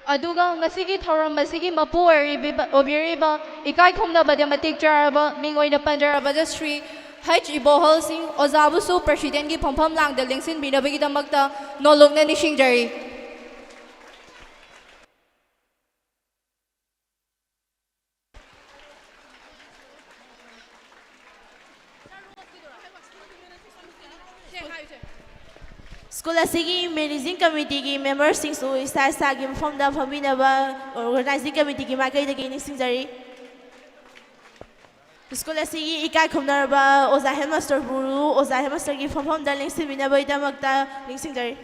ꯑꯗꯨꯒ ꯉꯁꯤꯒꯤ ꯊꯧꯔꯝ ꯑꯁꯤꯒꯤ ꯃꯄꯨ ꯑꯣꯏꯕꯤꯔꯤꯕ ꯏꯀꯥꯏ ꯈꯨꯝꯅꯕꯗ ꯃꯇꯤꯛ ꯆꯥꯔꯕ ꯃꯤꯡ ꯑꯣꯏꯅ ꯄꯟꯖꯔꯕꯗ ꯁ꯭ꯔꯤ ꯍꯩꯆ ꯏꯕꯣꯍꯜ ꯁꯤꯡ ꯑꯣꯖꯥꯕꯨꯁꯨ ꯄ꯭ꯔꯁꯤꯗꯦꯟꯒꯤ ꯐꯝꯐꯝ ꯂꯥꯡꯗ ꯂꯦꯡꯁꯤꯟꯕꯤꯅꯕꯒꯤꯗꯃꯛꯇ ꯅꯣꯜꯂꯨꯛꯅ ꯅꯤꯡꯁꯤꯡꯖꯔꯤ ꯁ꯭ꯀꯨꯜ ꯑꯁꯤꯒꯤ ꯃꯦꯅꯦꯖꯤꯡ ꯀꯃꯤꯇꯤꯒꯤ ꯃꯦꯝꯕꯔꯁꯤꯡꯁꯨ ꯏꯁꯥ ꯏꯁꯥꯒꯤ ꯃꯐꯝꯗ ꯐꯝꯕꯤꯅꯕ ꯑꯣꯔꯒꯅꯥꯏꯖꯤꯡ ꯀꯃꯤꯇꯤꯒꯤ ꯃꯥꯏꯀꯩꯗꯒꯤ ꯅꯤꯡꯁꯤꯡꯖꯔꯤ ꯁ꯭ꯀꯨꯜ ꯑꯁꯤꯒꯤ ꯏꯀꯥꯏ ꯈꯨꯝꯅꯔꯕ ꯑꯣꯖꯥ ꯍꯦꯗꯃꯥꯁꯇꯔꯕꯨ ꯑꯣꯖꯥ ꯍꯦꯗꯃꯥꯁꯇꯔꯒꯤ ꯐꯝꯐꯝꯗ ꯂꯦꯡꯁꯤꯟꯕꯤꯅꯕꯒꯤꯗꯃꯛꯇ ꯅꯤꯡꯁꯤꯡꯖꯔꯤ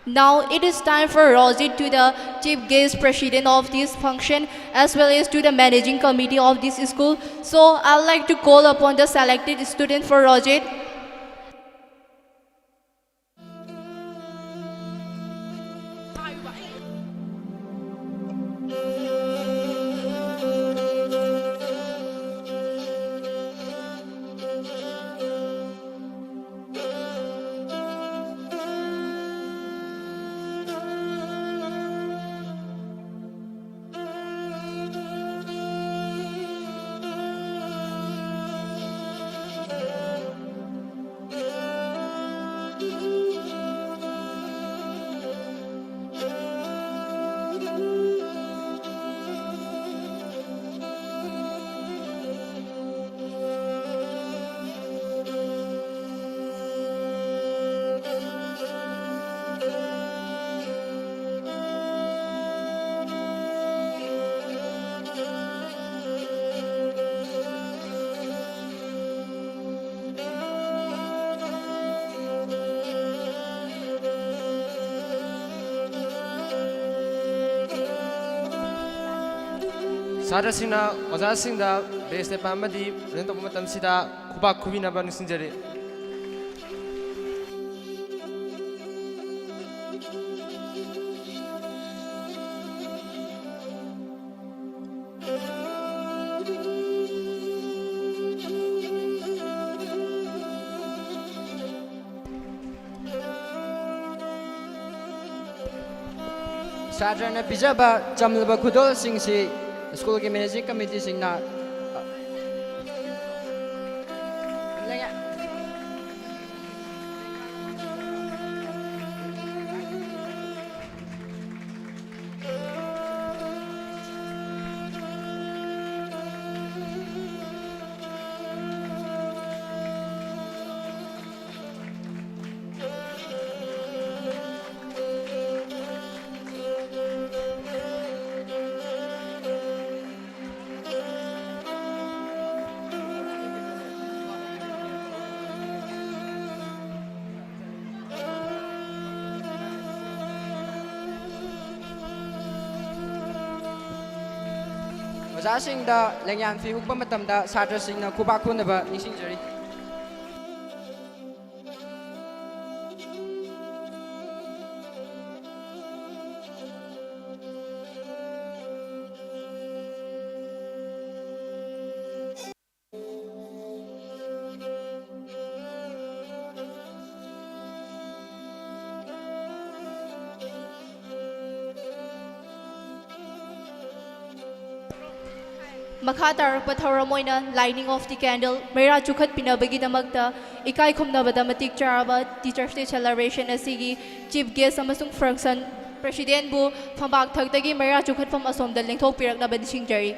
Now it is time for Rosie to the chief guest president of this function as well as to the managing committee of this school. So I'd like to call upon the selected student for Rosie. ꯁꯥꯇ꯭ꯔꯁꯤꯡꯅ ꯑꯣꯖꯥꯁꯤꯡꯗ ꯕꯦꯁ ꯂꯦꯞꯄ ꯑꯃꯗꯤ present ꯇꯧꯕ ꯃꯇꯝꯁꯤꯗ ꯈꯨꯕꯥꯛ ꯈꯨꯕꯤꯅꯕ ꯅꯤꯡꯁꯤꯡꯖꯔꯤ ꯁꯥꯇ꯭ꯔꯅ ꯄꯤꯖꯕ ꯆꯝꯂꯕ ꯈꯨꯗꯣꯜꯁꯤꯡꯁꯤ ꯁ꯭ꯀꯨꯜꯒꯤ managing ꯀꯃꯤꯇꯤꯁꯤꯡꯅ ꯑꯣꯖꯥꯁꯤꯡꯗ ꯂꯦꯡꯌꯥꯟ ꯐꯤ ꯍꯨꯛꯄ ꯃꯇꯝꯗ ꯁꯥꯇ꯭ꯔꯁꯤꯡꯅ ꯈꯨꯕꯥꯛ ꯈꯨꯅꯕ ꯅꯤꯡꯁꯤꯡꯖꯔꯤ ꯃꯈꯥ ꯇꯥꯔꯛꯄ ꯊꯧꯔꯝ ꯑꯣꯏꯅ ꯂꯥꯏꯅꯤꯡ ꯑꯣꯐ ꯗꯤ ꯀꯦꯟꯗꯜ ꯃꯩꯔꯥ ꯆꯨꯈꯠꯄꯤꯅꯕꯒꯤꯗꯃꯛꯇ ꯏꯀꯥꯏ ꯈꯨꯝꯅꯕꯗ ꯃꯇꯤꯛ ꯆꯥꯔꯕ ꯇꯤꯆꯔꯁ ꯗꯦ ꯁꯦꯂꯦꯕ꯭ꯔꯦꯁꯟ ꯑꯁꯤꯒꯤ ꯆꯤꯐ ꯒꯦꯁ ꯑꯃꯁꯨꯡ ꯐꯪꯁꯟ ꯄ꯭ꯔꯁꯤꯗꯦꯟꯕꯨ ꯐꯝꯄꯥꯛꯊꯛꯇꯒꯤ ꯃꯩꯔꯥ ꯆꯨꯈꯠꯐꯝ ꯑꯁꯣꯝꯗ ꯂꯦꯡꯊꯣꯛꯄꯤꯔꯛꯅꯕ ꯅꯤꯡꯁꯤꯡꯖꯔꯤ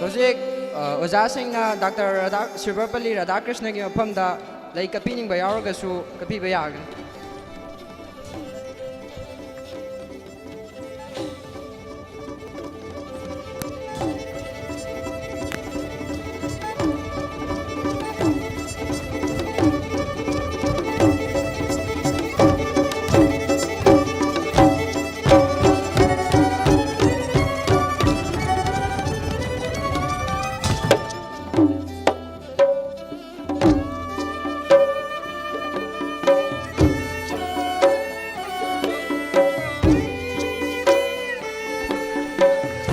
ꯍꯧꯖꯤꯛ ꯑꯣꯖꯥꯁꯤꯡꯅ ꯗꯥꯛꯇꯔ ꯁꯤꯜꯚꯔꯄꯜꯂꯤ ꯔꯥꯙꯥꯀ꯭ꯔꯤꯁꯅꯒꯤ ꯃꯐꯝꯗ ꯂꯩ ꯀꯠꯄꯤꯅꯤꯡꯕ ꯌꯥꯎꯔꯒꯁꯨ ꯀꯠꯄꯤꯕ ꯌꯥꯒꯅꯤ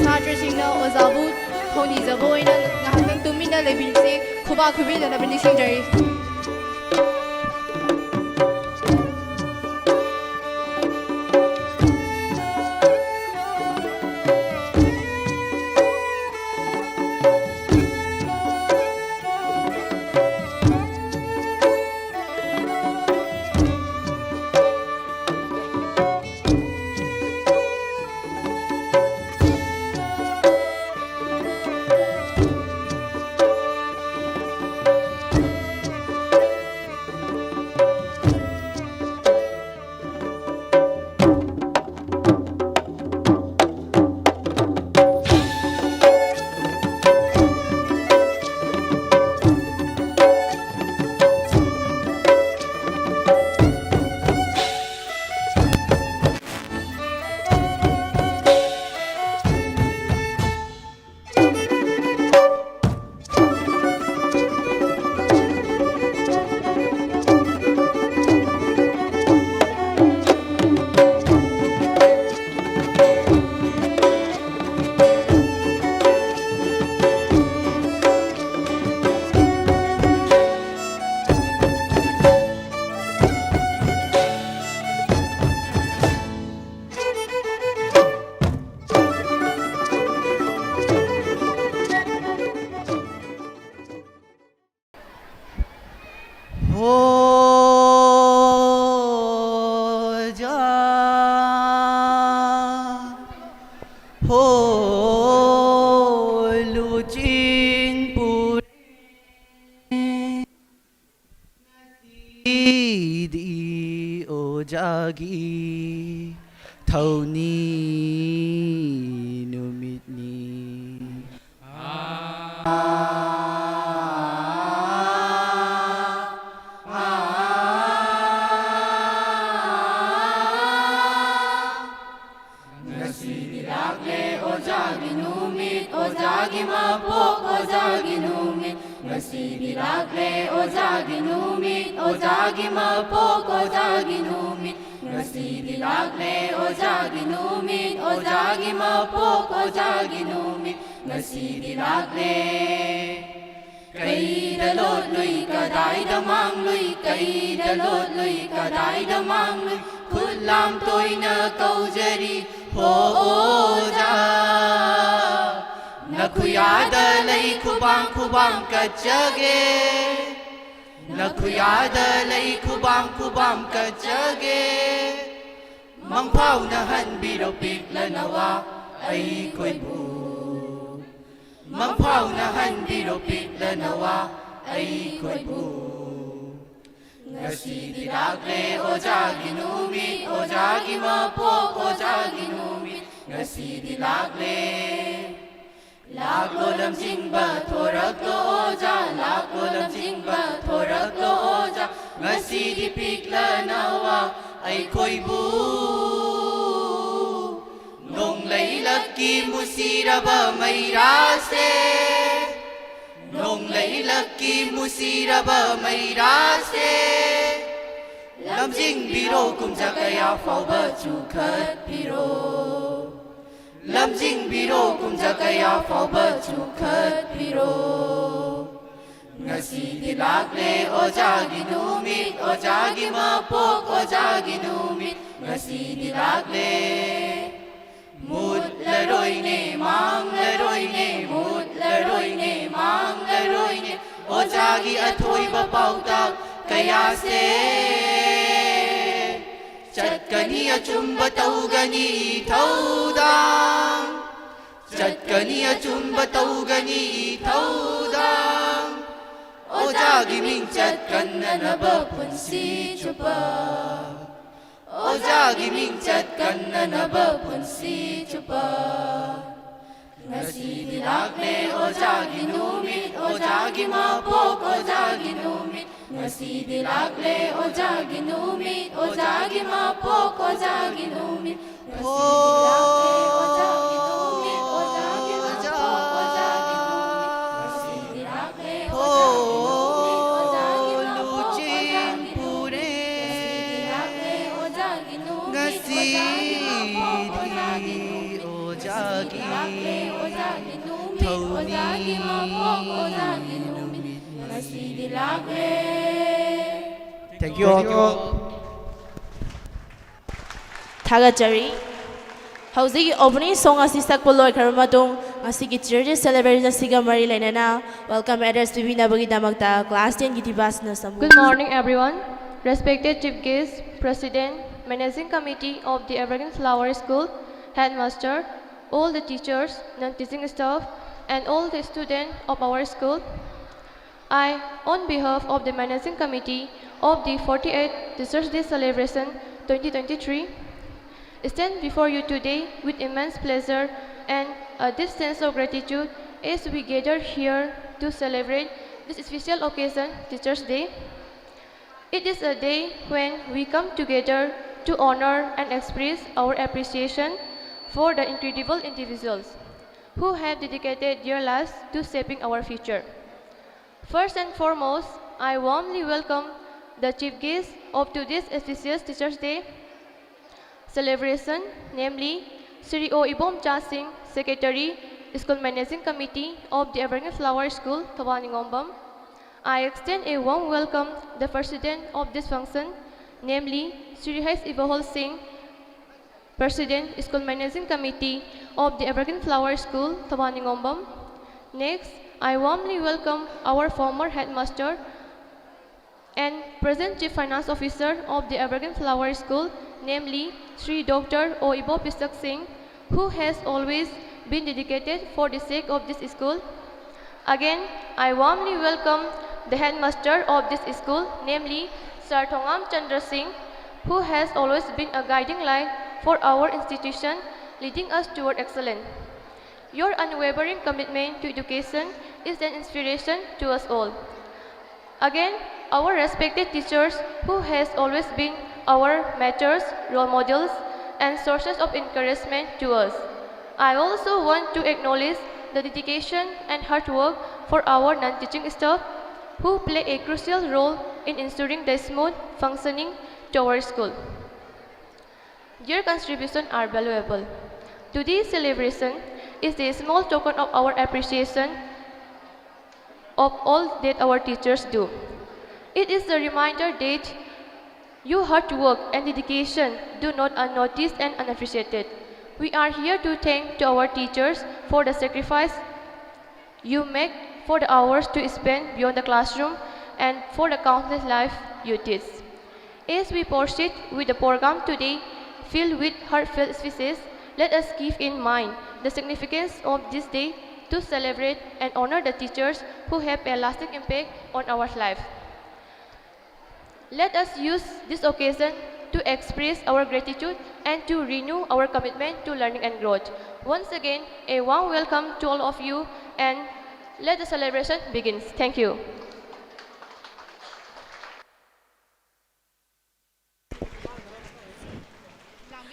ꯁꯥꯇ꯭ꯔꯁꯤꯡꯅ ꯑꯣꯖꯥꯕꯨ ꯊꯧꯅꯤꯖꯕ ꯑꯣꯏꯅ ꯉꯥꯏꯍꯥꯛꯇꯪ ꯇꯨꯃꯤꯟꯅ ꯂꯩꯕꯤꯔꯁꯤ ꯈꯨꯕꯥꯛ ꯈꯨꯕꯤꯗꯅꯕ ꯅꯤꯡꯁꯤꯡꯖꯔꯤ 오자기 타오니 누밋니 Ozagi mapok, ozagi numit, ngasidi lakle, ozagi numit, ozagi mapok, ozagi numit, ngasidi lakle, ozagi numit, ozagi mapok, ozagi numit, ngasidi lakle. Kay dalot lui kadai damang lui, kay dalot lui kadai damang lui, kulam toy na kaujari, ho oza. Nakuyada lay kubang kubang kachage, nakuyada lay kubang kubang kachage. Mangpaw na hanbiro pikla nawa ay ko'y bu. Mangpaw na hanbiro pikla nawa ay ko'y bu. Ngasidi lakle ozagi numit, ozagi mapok, ozagi numit, ngasidi lakle. Laklo lam singba thorak lo oja, laklo lam singba thorak lo oja, ngasidi pikla nawa ay ko'y bu. Nung laylaki musiraba may rase, nung laylaki musiraba may rase, lam sing biro kumja kaya phao ba chukhat biro. Lam jing biro kumja kaya phao ba chukhat biro. Ngasidi lakle ozagi numit, ozagi mapok, ozagi numit, ngasidi lakle. Mut laroy ne, mang laroy ne, mut laroy ne, mang laroy ne, ozagi athoy ba pautak kaya se. Chat kani achumba tau gani tau dang, ꯆꯠꯀꯅꯤ ꯑꯆꯨꯝꯕ ꯇꯧꯒꯅꯤ ꯏꯊꯧꯗꯥꯡ ꯑꯣꯖꯥꯒꯤ ꯃꯤꯡꯆꯠ ꯀꯟꯅꯅꯕ ꯄꯨꯟꯁꯤ ꯆꯨꯞꯄ ꯑꯣꯖꯥꯒꯤ ꯃꯤꯡꯆꯠ ꯀꯟꯅꯅꯕ ꯄꯨꯟꯁꯤ ꯆꯨꯞꯄ ꯉꯁꯤꯗꯤ ꯂꯥꯛꯂꯦ ꯑꯣꯖꯥꯒꯤ ꯅꯨꯃꯤꯠ ꯑꯣꯖꯥꯒꯤ ꯃꯄꯣꯛ ꯑꯣꯖꯥꯒꯤ ꯅꯨꯃꯤꯠ ꯉꯁꯤꯗꯤ ꯂꯥꯛꯂꯦ ꯑꯣꯖꯥꯒꯤ ꯅꯨꯃꯤꯠ ꯑꯣꯖꯥꯒꯤ ꯃꯄꯣꯛ ꯑꯣꯖꯥꯒꯤ ꯅꯨꯃꯤꯠ ꯉꯁꯤꯗꯤ ꯂꯥꯛꯂꯦ ꯑꯣꯖꯥꯒꯤ ꯅꯨꯃꯤꯠ ꯑꯣꯖꯥꯒꯤ ꯃꯄꯣꯛ ꯑꯣꯖꯥꯒꯤ ꯅꯨꯃꯤꯠ ꯉꯁꯤꯗꯤ ꯂꯥꯛꯂꯦ ꯑꯣꯖꯥꯒꯤ ꯅꯨꯃꯤꯠ ꯑꯣꯖꯥꯒꯤ ꯃꯄꯣꯛ ꯑꯣꯖꯥꯒꯤ ꯅꯨꯃꯤꯠꯉꯁꯤꯗꯤ ꯂꯥꯛꯂꯦ ꯑꯣꯖꯥꯒꯤ ꯅꯨꯃꯤꯠ ꯑꯣꯖꯥꯒꯤ ꯃꯄꯣꯛ ꯑꯣꯖꯥꯒꯤ ꯅꯨꯃꯤꯠꯉꯁꯤꯗꯤ ꯂꯥꯛꯂꯦ ꯑꯣꯖꯥꯒꯤ ꯅꯨꯃꯤꯠ ꯑꯣꯖꯥꯒꯤ मपोक ओजागी नुमित ngasi lakle. Thank you all. Thagachari. Hausi opening song asi sakpo loi kharmatung asi ki church celebration siga mari lainana welcome address bibina bagi damakta class 10 giti basna samu. Good morning everyone. Respected chief guest, president, managing committee of the Evergreen Flower School, headmaster, all the teachers, non-teaching staff, and all the students of our school. I, on behalf of the managing committee of the 48th Teachers Day celebration 2023, stand before you today with immense pleasure and a deep sense of gratitude as we gather here to celebrate this special occasion, Teachers Day. It is a day when we come together to honor and express our appreciation for the incredible individuals who have dedicated their lives to shaping our future. First and foremost, I warmly welcome the chief guest of today's auspicious Teachers Day celebration, namely Sri O. Ibom Cha Singh, Secretary, School Managing Committee of the Evergreen Flower School, Tawaningombam. I extend a warm welcome to the President of this function, namely Sri Hais Ibahol Singh, President, School Managing Committee of the Evergreen Flower School, Tawaningombam. Next, I warmly welcome our former headmaster and present Chief Finance Officer of the Evergreen Flower School, namely Sri Dr. O. Ibo Pisak Singh, who has always been dedicated for the sake of this school. Again, I warmly welcome the headmaster of this school, namely Sir Thongam Chandra Singh, who has always been a guiding light for our institution, leading us toward excellence. Your unwavering commitment to education is an inspiration to us all. Again, our respected teachers who has always been our mentors, role models, and sources of encouragement to us. I also want to acknowledge the dedication and hard work for our non-teaching staff who play a crucial role in ensuring the smooth functioning to our school. Their contributions are valuable. Today's celebration is a small token of our appreciation of all that our teachers do. It is a reminder that your hard work and dedication do not unnoticed and unappreciated. We are here to thank to our teachers for the sacrifice you make, for the hours to spend beyond the classroom, and for the countless life you teach. As we proceed with the program today, filled with heartfelt speeches, let us keep in mind the significance of this day to celebrate and honor the teachers who have a lasting impact on our life. Let us use this occasion to express our gratitude and to renew our commitment to learning and growth. Once again, a warm welcome to all of you, and let the celebration begin. Thank you.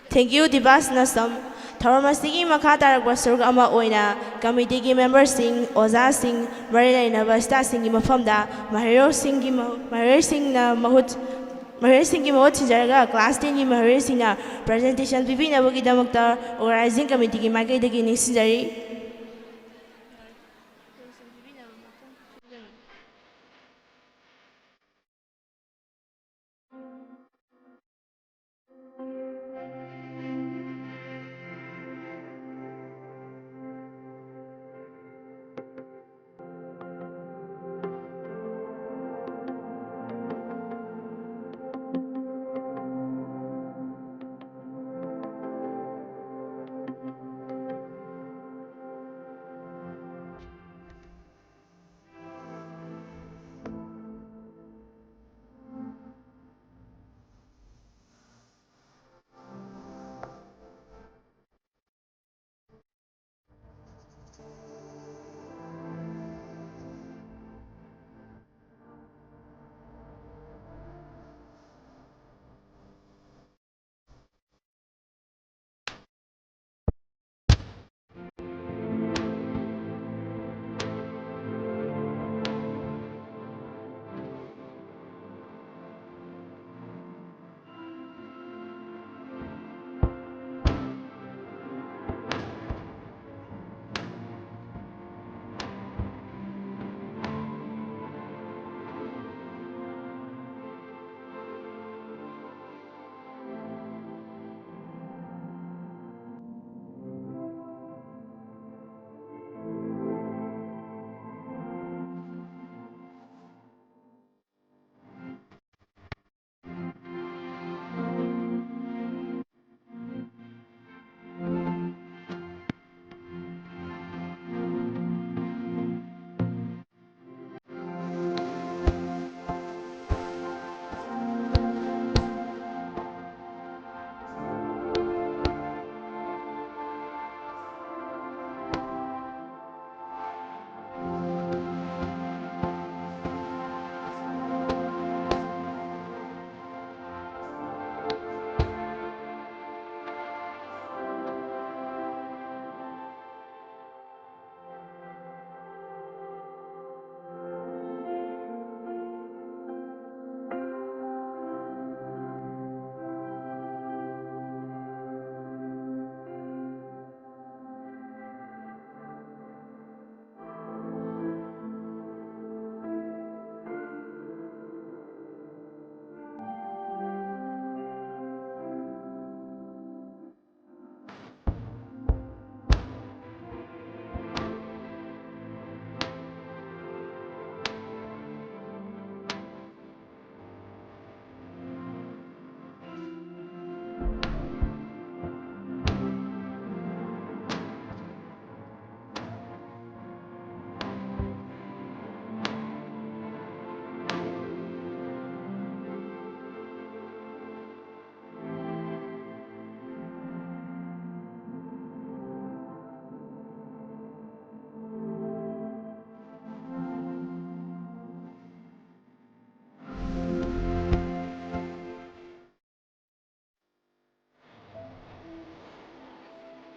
Thank you, Dibas Nasam. Tharamastigi Makata Wasur Ama Oina, Committee members sing, Oza sing, Marina Vasta sing Mafamda, Mahiro sing Mahut. Maharising Mahut Jarga, class 10 Maharisina, presentation Vivina Bogi Damakta, organizing committee, Maki the Guinea Sidari.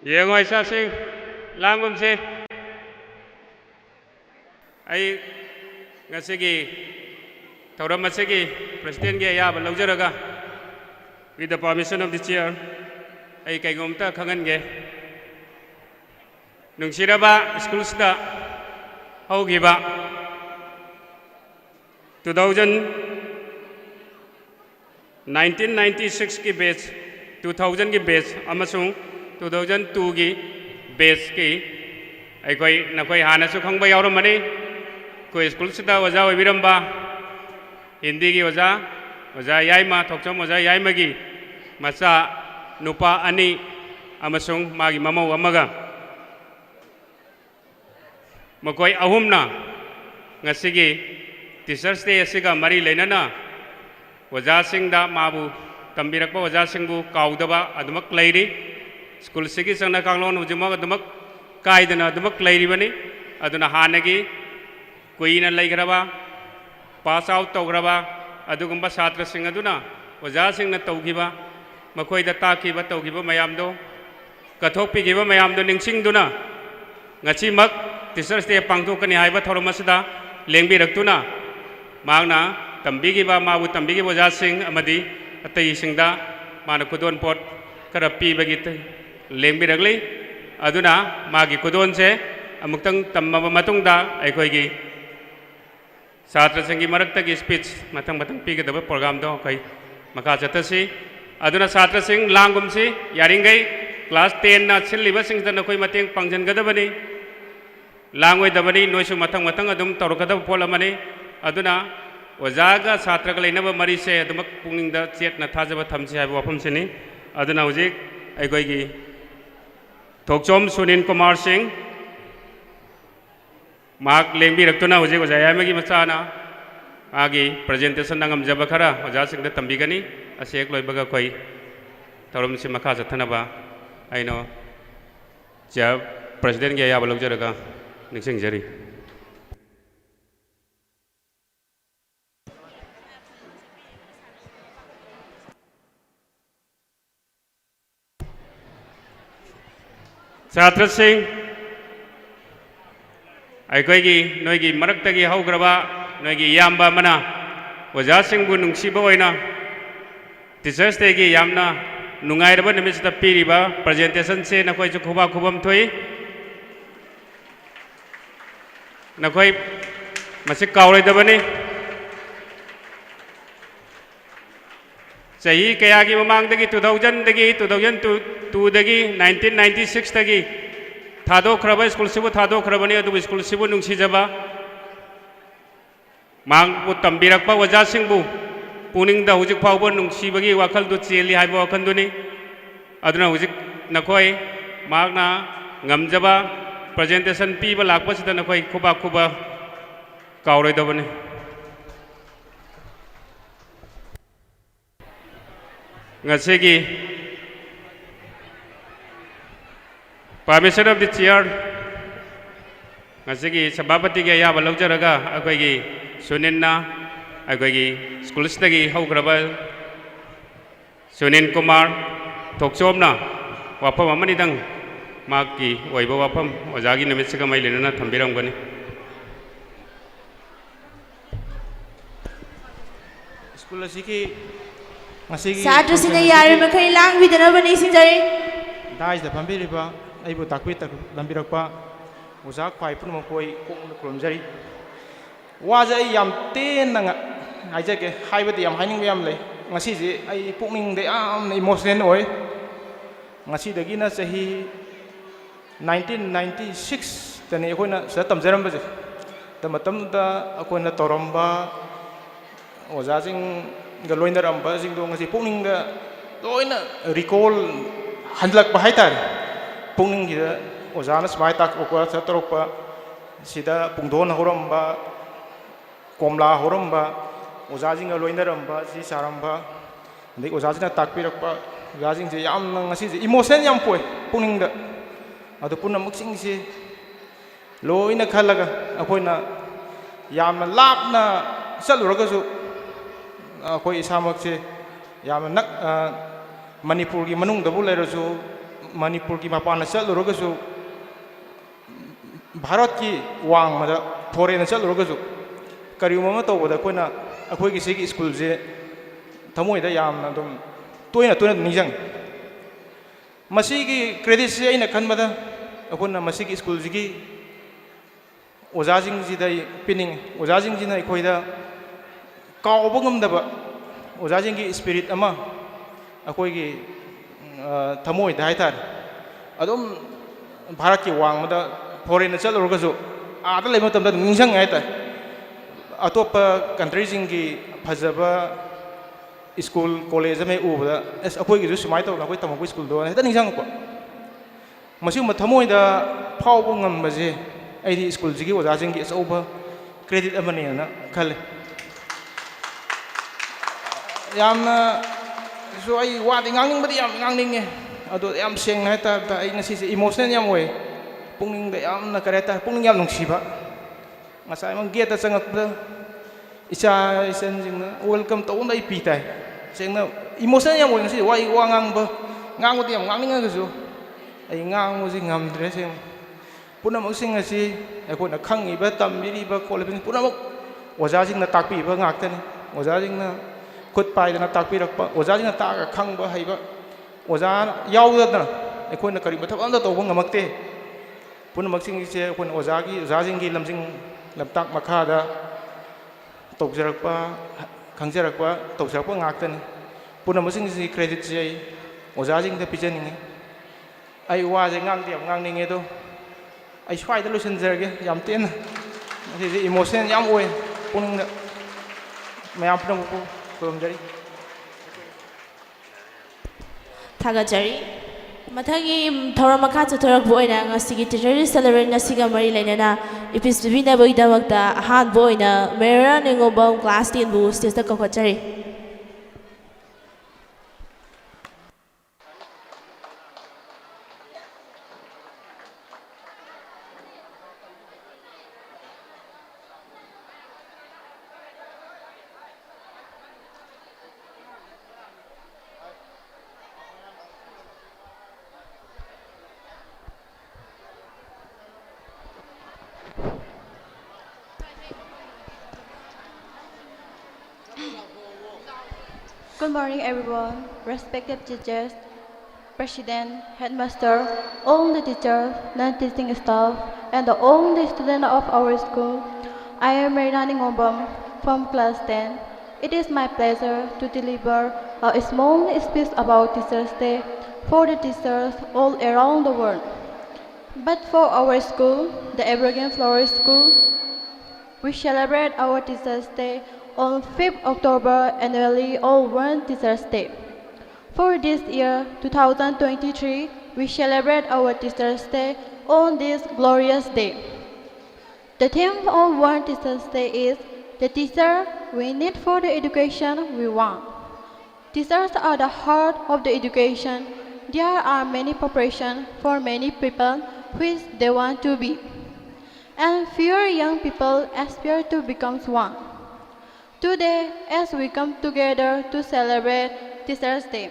Yengoi sa sing langum si. Ai ngasigi thauram masigi president ge ya balojaraga with the permission of the chair ai kaigomta khangan ge nungsiraba schools da hogiba 1996 की batch 2000 की batch amasung 2002 की batch की अखोई नखोई हानसु खंगबा यावरमनी कोई school सिदा ओजा ओबिरंबा हिंदी की ओजा ओजा याइमा थोकचम ओजा याइमगी मचा नुपा अनि अमसुंग मागी ममौ अमगा मकोई अहुमना ngasiगी टीचर्स डे असिगा मरी लेनना ओजा सिंगदा माबु तंबिरकबा ओजा सिंगबु काउदबा अदमक लैरी स्कूल सिगी संगना कांगलोन उजिमा अदमक कायदना अदमक लैरिबनी अदुना हानगी कुइना लैग्रबा पास आउट तौग्रबा अदुगुंबा छात्र सिंग अदुना ओजा सिंगना तौगिबा मखोइदा ताकिबा तौगिबा मयामदो कथोकपिगिबा मयामदो निंगसिंगदुना ngachimak टीचर्स डे पांगथोकनी हाइबा थौरमसदा लेंबिरक्तुना मांगना तंबिगिबा माबु तंबिगिबा ओजा सिंग अमदी अतई सिंगदा माना खुदोन पोट खरा पीबगी लेंबिरगली अदुना मागी खुदोन से अमुक्तंग तम्मबा मतुंगदा अखोइगी छात्र संगी मरक्तगी स्पीच मतंग मतंग पीगदबा प्रोग्राम दो खै मखा चतसी अदुना छात्र सिंग लांगुमसी यारिंगै क्लास 10 ना सिल्लिबा सिंगदा नखोइ मतेंग पांगजनगदबनी लांगोइदबनी नोइसु मतंग मतंग अदुम तौरकदब पोलमनी अदुना ओजागा छात्रगा लेनबा मरी से अदुमक पुंगिंगदा चेतना थाजबा थमसी हाइबा वफमसिनी अदुना हुजिक अखोइगी थोकचोम सुनील कुमार सिंह माक लेंबी रक्तुना हुजिक ओजायामगी मचाना आगी प्रेजेंटेशन नंगमजब खरा ओजा सिंगदा तंबिगनी असेक लोइबगा खोइ थौरम से मखा जथनबा आइनो जब प्रेसिडेंट के याबा लौजरगा निंगसिंगजरी छात्र सिंह अखोइगी नोइगी मरक्तगी हौग्रबा नोइगी याम्बा मना ओजा सिंगबु नुंगसिबा ओइना टीचर्स डे की यामना नुंगाइरबा निमिसदा पीरिबा प्रेजेंटेशन से नखोइ जु खुबा खुबम थोइ नखोइ मसि कावरैदबनी सही कयागी ममांगदगी 2000 दगी 2002 दगी 1996 दगी थादोख्रबा स्कूल सिबु थादोख्रबनी अदु स्कूल सिबु नुंगसिजबा मांगबु तंबिरकबा ओजा सिंगबु पुनिंगदा हुजिक फावबा नुंगसिबगी वाखलदु चेली हाइबा वाखलदुनी अदुना हुजिक नखोइ मागना ngamjaba presentation piba lakpa sida nakoi khuba khuba kauroi ngasigi permission of the chair ngasigi sabapati ge ya balojaraga akoi gi suninna akoi gi school stagi haugraba sunin kumar thokchomna wapam amani dang maki oiba wapam ojagi namisiga mailena thambiramgani school asiki masigi Satu sini yari makai lang bidana bani sinjari. dais da pambiriba aibu takwi tak lambirakpa oja khwai pun mokoi kokna kromjari waja yam ten nanga haijake haibati yam haining yam le ngasi ji ai pukning de am emotional oi ngasi dagi na sahi 1996 tani akoina sa tamjaram baje tamatam da akoina toramba oja jing galoina ramba jing do ngasi pukning da loina recall handlak ba haitar pukning gi oja na smai tak okwa sa torokpa sida pungdon horamba komla horamba oja jing galoina ramba si saramba ndi oja jina takpirakpa oja jing je yam ngasi je emotion yam poi pukning da adu punna muksing si loina khalaga akoina yamna lapna saluraga su akoi isamak se yamna nak manipur gi manung da bu lerasu Manipur की मपान चलुरगसु भारत की वांग मदा foreign चलुरगसु करिगुम तौबदा कोना अखोई की school से थमोइदा यामना दम तोइना तोइना निजंग मसी की credit से अइना खनबदा अखोना मसी की स्कूल की ओजाजिंग जिदा पिनिंग ओजाजिंग जिना अखोइदा काउबा ngамदबा ओजाजिंग की स्पिरिट अमा अखोई की थमोइदा हाइतार अदम भारत की वांग मदा फॉरेन चलुरगसु आदा लेम तमदा निजंग हाइतार अतोप कंट्री की फजबा स्कूल कॉलेज में उबदा एस अखोई सुमाय तौर अखोई तमको स्कूल दो हेता निजंगको मसिम थमोइदा फावबो ngambase अइदी स्कूल की ओजाजिंग की अचौबा क्रेडिट अमनेना खले यामना सो आई वादी ngangningबदी याम ngangningge अदो याम सेंग हाइता ता आई ngasi से इमोशनल याम ओय पुंगनिंग दा यामना करेता पुंगनिंग याम नुंगसिबा ngasai mang गेट चंगकदा इचा इसन वेलकम तौन पीताई सेंगना इमोशनल याम ओय वाई वा ngangbodi याम ngangningagसु आई ngangbोसि ngamdre सें पुनमक सिंग असि अखोना खंगिबा तमबिरिबा कॉलेज पुनमक ओजाजिंगना ताकपीबा ngakतनी ओजाजिंगना खुद पाइदना ताकपीरकपा ओजाजिंगना तागा खंगबा हैबा ओजा याउदना अखोना करिबा थबंदा तौबा ngamакते पुनमक सिंग से अखोना ओजाजिंगी लमजिंग लमताक मखादा तौजरकपा खंजरकपा तौजरकपा ngakतनी पुनमसिंग से क्रेडिट से ओजाजिंग दा पिजनिंगे आई वाजे ngang दिम ngangningge दो आई स्वाइदा लुसनजरगे याम तेन से इमोशनल याम ओय पुनिंग मयाम पुनमको खुलुमजरी थागजरी मथागी थौरम मखा चथरकबो ओइना ngasi teacher celebrate ngasiga mari lainana epis bibinabagidamagta ahanbo oina Mera Ningobam class 10 bu stage ta kokachari Good morning, everyone. Respected teachers, president, headmaster, all the teachers, non-teaching staff, and all the students of our school. I am Marinani Ngobam from class 10. It is my pleasure to deliver a small speech about Teachers' Day for the teachers all around the world. But for our school, the Evergreen Flower School, we celebrate our Teachers' Day on 5th October annually on World Teachers' Day. For this year, 2023, we celebrate our Teachers' Day on this glorious day. The theme of World Teachers' Day is the teacher we need for the education we want. Teachers are the heart of the education. There are many preparations for many people which they want to be. And few young people aspire to become one. Today, as we come together to celebrate Teachers' Day,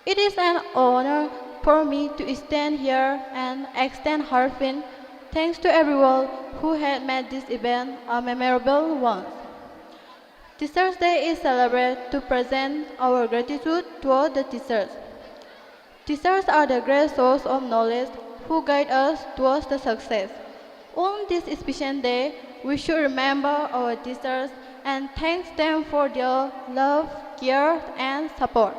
it is an honor for me to stand here and extend heartfelt thanks to everyone who had made this event a memorable one. Teachers' Day is celebrated to present our gratitude toward the teachers. Teachers are the great source of knowledge who guide us towards the success. On this special day, we should remember our teachers and thank them for their love, care, and support.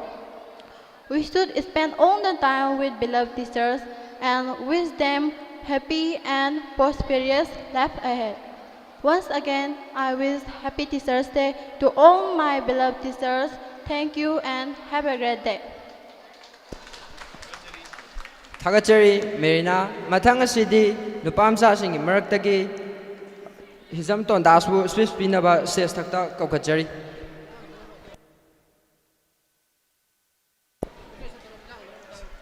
We should spend all the time with beloved teachers and wish them happy and prosperous life ahead. Once again, I wish Happy Teachers' Day to all my beloved teachers. Thank you and have a great day. Thagachari Merina Mathanga Sidi Nupamsa Singh Maraktagi Hizam Tondasbu Swiss Pinaba says Takta Kokachari.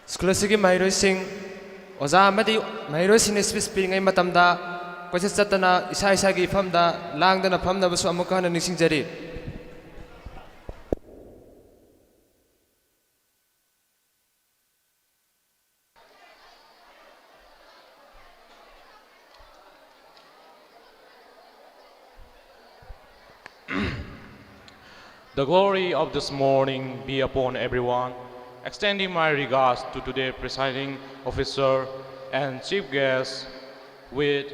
School Sigi Mairo Singh Oza Madi Mairo Singh Swiss Ping in Matamda, Quasatana, Isai Famda, Langdana Pamda was Amokan and Nising Jari. The glory of this morning be upon everyone, extending my regards to today's presiding officer and chief guest with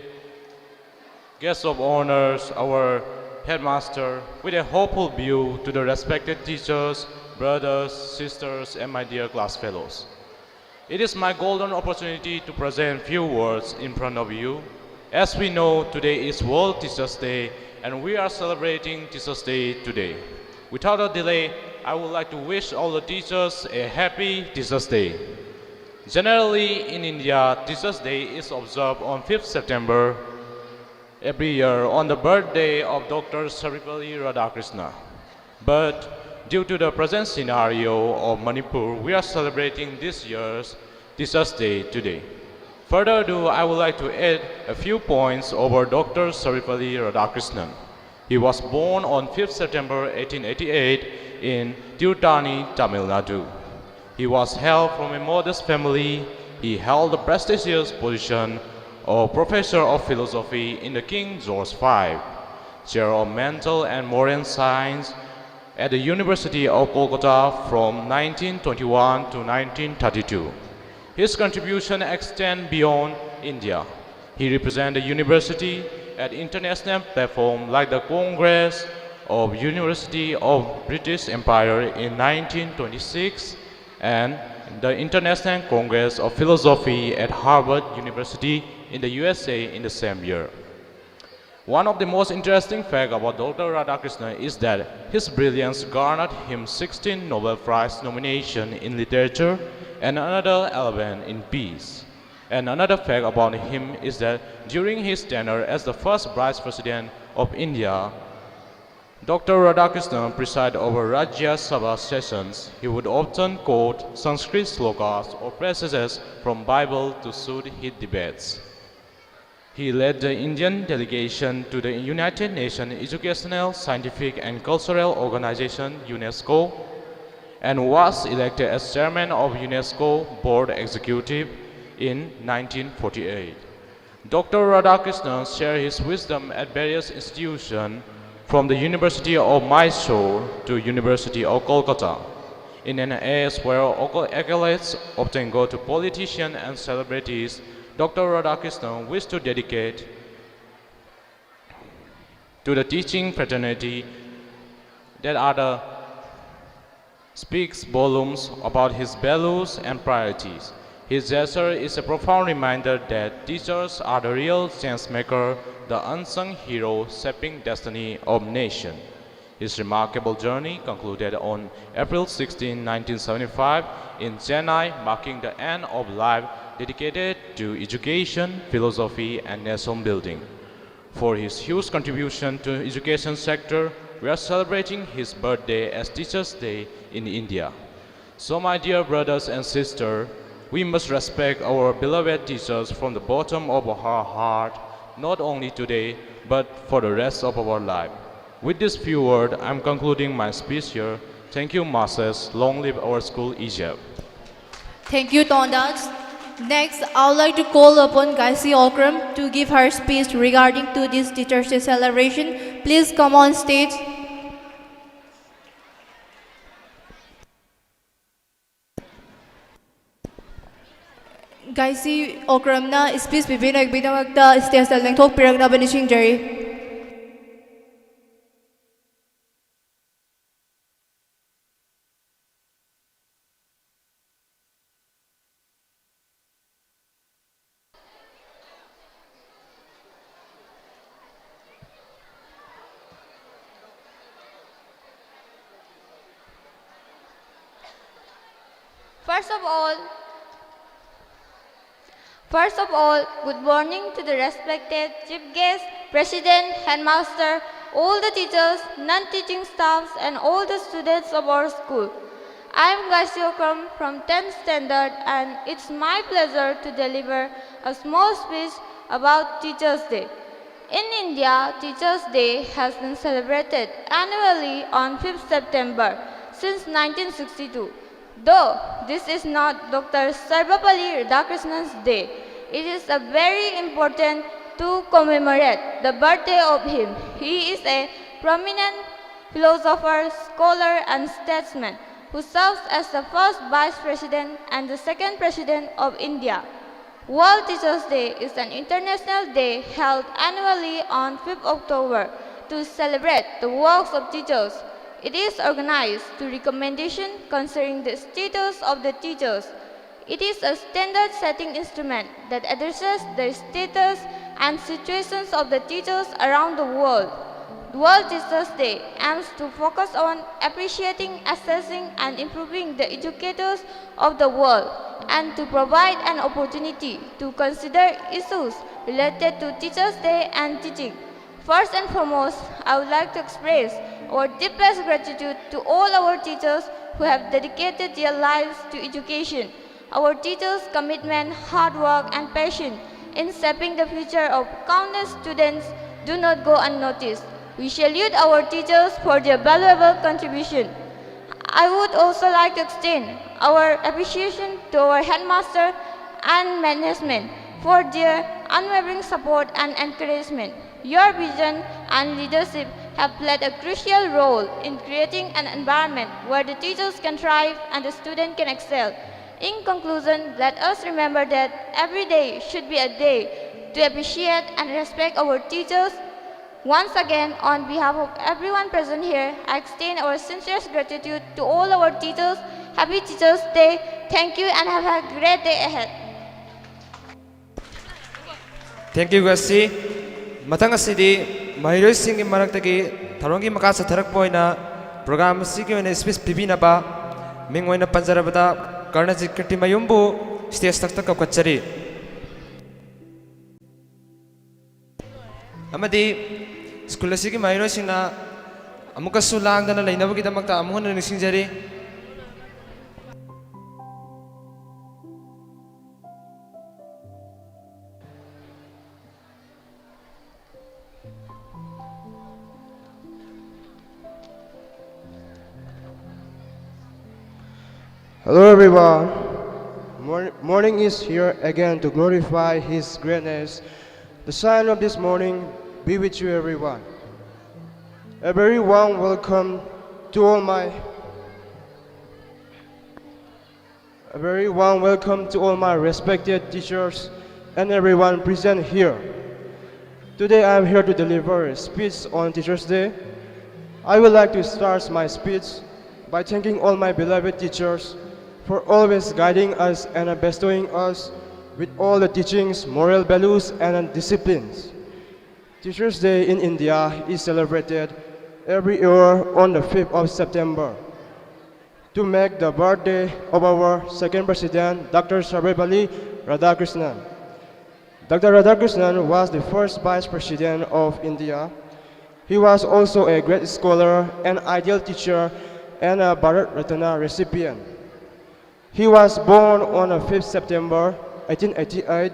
guests of honors, our headmaster, with a hopeful view to the respected teachers, brothers, sisters, and my dear class fellows. It is my golden opportunity to present few words in front of you. As we know, today is World Teachers Day, and we are celebrating Teachers Day today. Without a delay, I would like to wish all the teachers a happy Teachers Day. Generally, in India, Teachers Day is observed on 5th September every year on the birthday of Dr. Sarvepalli Radhakrishna. But due to the present scenario of Manipur, we are celebrating this year's Teachers Day today. Further ado, I would like to add a few points over Dr. Sarvepalli Radhakrishnan. He was born on 5th September 1888 in Tirutani, Tamil Nadu. He was hailed from a modest family. He held the prestigious position of Professor of Philosophy in the King George V, Chair of Mental and Moral Science at the University of Kolkata from 1921 to 1932. His contribution extends beyond India. He represented the university at international platforms like the Congress of University of British Empire in 1926 and the International Congress of Philosophy at Harvard University in the USA in the same year. One of the most interesting facts about Dr. Radhakrishnan is that his brilliance garnered him 16 Nobel Prize nominations in literature and another 11 in peace. And another fact about him is that during his tenure as the first Vice President of India, Dr. Radhakrishnan presided over Rajya Sabha sessions. He would often quote Sanskrit slokas or passages from Bible to suit his debates. He led the Indian delegation to the United Nations Educational, Scientific and Cultural Organization (UNESCO) and was elected as chairman of UNESCO Board Executive in 1948. Dr. Radhakrishnan shared his wisdom at various institutions from the University of Mysore to University of Kolkata. In an age where accolades often go to politicians and celebrities, Dr. Radhakrishnan wished to dedicate to the teaching fraternity that speaks volumes about his values and priorities. His gesture is a profound reminder that teachers are the real change maker, the unsung hero shaping destiny of nation. His remarkable journey concluded on April 16, 1975 in Chennai, marking the end of life dedicated to education, philosophy, and nation building. For his huge contribution to the education sector, we are celebrating his birthday as Teachers' Day in India. So my dear brothers and sisters, we must respect our beloved teachers from the bottom of our heart, not only today, but for the rest of our life. With this few words, I'm concluding my speech here. Thank you, Masters. Long live our school, Egypt. Thank you, Tondas. Next, I would like to call upon Gaisi Okram to give her speech regarding to this Teachers' Day celebration. Please come on stage. Gaisi Okramna speech bibinagbidamakta stage da lengthok piragna banishingjari. First of all, good morning to the respected chief guest, president, headmaster, all the teachers, non-teaching staffs, and all the students of our school. I am Gaisi Okram from 10th standard, and it's my pleasure to deliver a small speech about Teachers' Day. In India, Teachers' Day has been celebrated annually on 5th September since 1962. Though this is not Dr. Sarvepalli Radhakrishnan's day, it is a very important to commemorate the birthday of him. He is a prominent philosopher, scholar and statesman who serves as the first Vice President and the second President of India. World Teachers' Day is an international day held annually on 5th October to celebrate the works of teachers. It is organized to recommendation concerning the status of the teachers. It is a standard-setting instrument that addresses the status and situations of the teachers around the world. The World Teachers' Day aims to focus on appreciating, assessing, and improving the educators of the world, and to provide an opportunity to consider issues related to Teachers' Day and teaching. First and foremost, I would like to express our deepest gratitude to all our teachers who have dedicated their lives to education. Our teachers' commitment, hard work, and passion in shaping the future of countless students do not go unnoticed. We salute our teachers for their valuable contribution. I would also like to extend our appreciation to our headmaster and management for their unwavering support and encouragement. Your vision and leadership have played a crucial role in creating an environment where the teachers can thrive and the student can excel. In conclusion, let us remember that every day should be a day to appreciate and respect our teachers. Once again, on behalf of everyone present here, I extend our sincerest gratitude to all our teachers. Happy Teachers' Day. Thank you and have a great day ahead. Thank you, Gasi. Matang asidi mahiroi singi maraktagi tharonggi maka satharakpa oina program asigi oina speech pibinaba ming oina panjarabada Karnajit Kirtimayumbu stage takta kapkachari. Amadi school asigi mahiroi singna amukasu langdana lainabagidamagta amuhonna nisingjari. Hello everyone. Morning is here again to glorify His greatness. The sign of this morning be with you everyone. A very warm welcome to all my respected teachers and everyone present here. Today I am here to deliver a speech on Teachers' Day. I would like to start my speech by thanking all my beloved teachers for always guiding us and bestowing us with all the teachings, moral values, and disciplines. Teachers' Day in India is celebrated every year on the 5th of September to mark the birthday of our second president, Dr. Sarvepalli Radhakrishnan. Dr. Radhakrishnan was the first vice president of India. He was also a great scholar, an ideal teacher, and a Bharat Ratna recipient. He was born on 5th September 1888.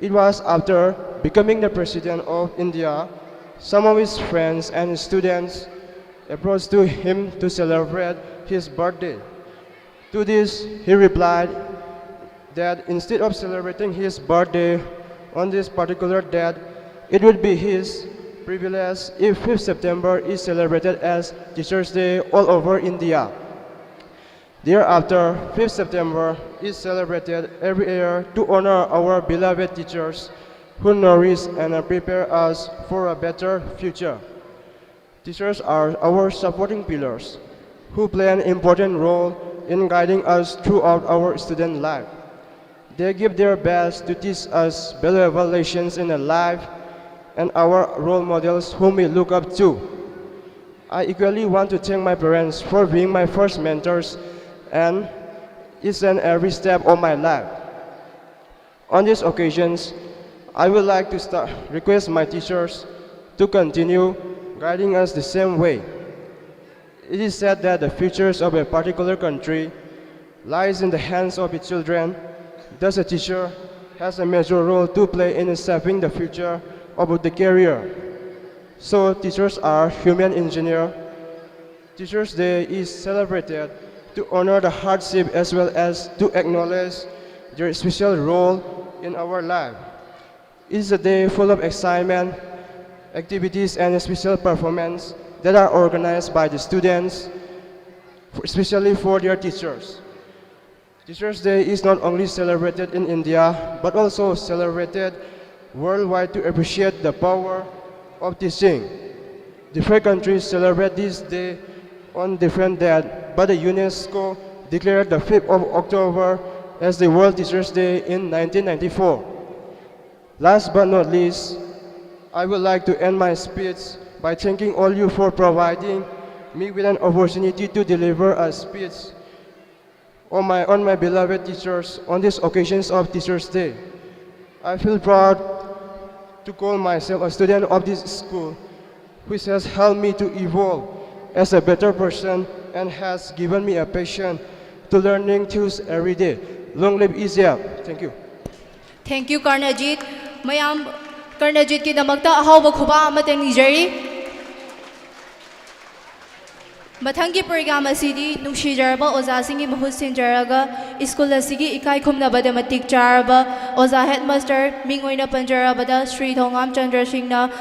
It was after becoming the President of India, some of his friends and students approached to him to celebrate his birthday. To this, he replied that instead of celebrating his birthday on this particular date, it would be his privilege if 5th September is celebrated as Teachers' Day all over India. Thereafter, 5th September is celebrated every year to honor our beloved teachers who nourish and prepare us for a better future. Teachers are our supporting pillars who play an important role in guiding us throughout our student life. They give their best to teach us valuable lessons in life and our role models whom we look up to. I equally want to thank my parents for being my first mentors and each and every step of my life. On these occasions, I would like to request my teachers to continue guiding us the same way. It is said that the futures of a particular country lies in the hands of its children. Thus, a teacher has a major role to play in shaping the future of the career. So, teachers are human engineers. Teachers' Day is celebrated to honor the hardship as well as to acknowledge their special role in our life. It is a day full of excitement, activities, and special performance that are organized by the students, especially for their teachers. Teachers' Day is not only celebrated in India, but also celebrated worldwide to appreciate the power of teaching. Different countries celebrate this day on different days, but the UNESCO declared the 5th of October as the World Teachers' Day in 1994. Last but not least, I would like to end my speech by thanking all you for providing me with an opportunity to deliver a speech on my beloved teachers on these occasions of Teachers' Day. I feel proud to call myself a student of this school, which has helped me to evolve as a better person and has given me a passion to learning things every day. Long live Asia. Thank you. Thank you, Karnajit. Mayam Karnajit ki damakta ahawba khuba amateng nijari. Mathangi program asidi nungsijaraba oza singi mahut sinjaraga school asigi ikai khumnabada matik charaba oza headmaster mingoina panjarabada Sri Thongam Chandra Singhna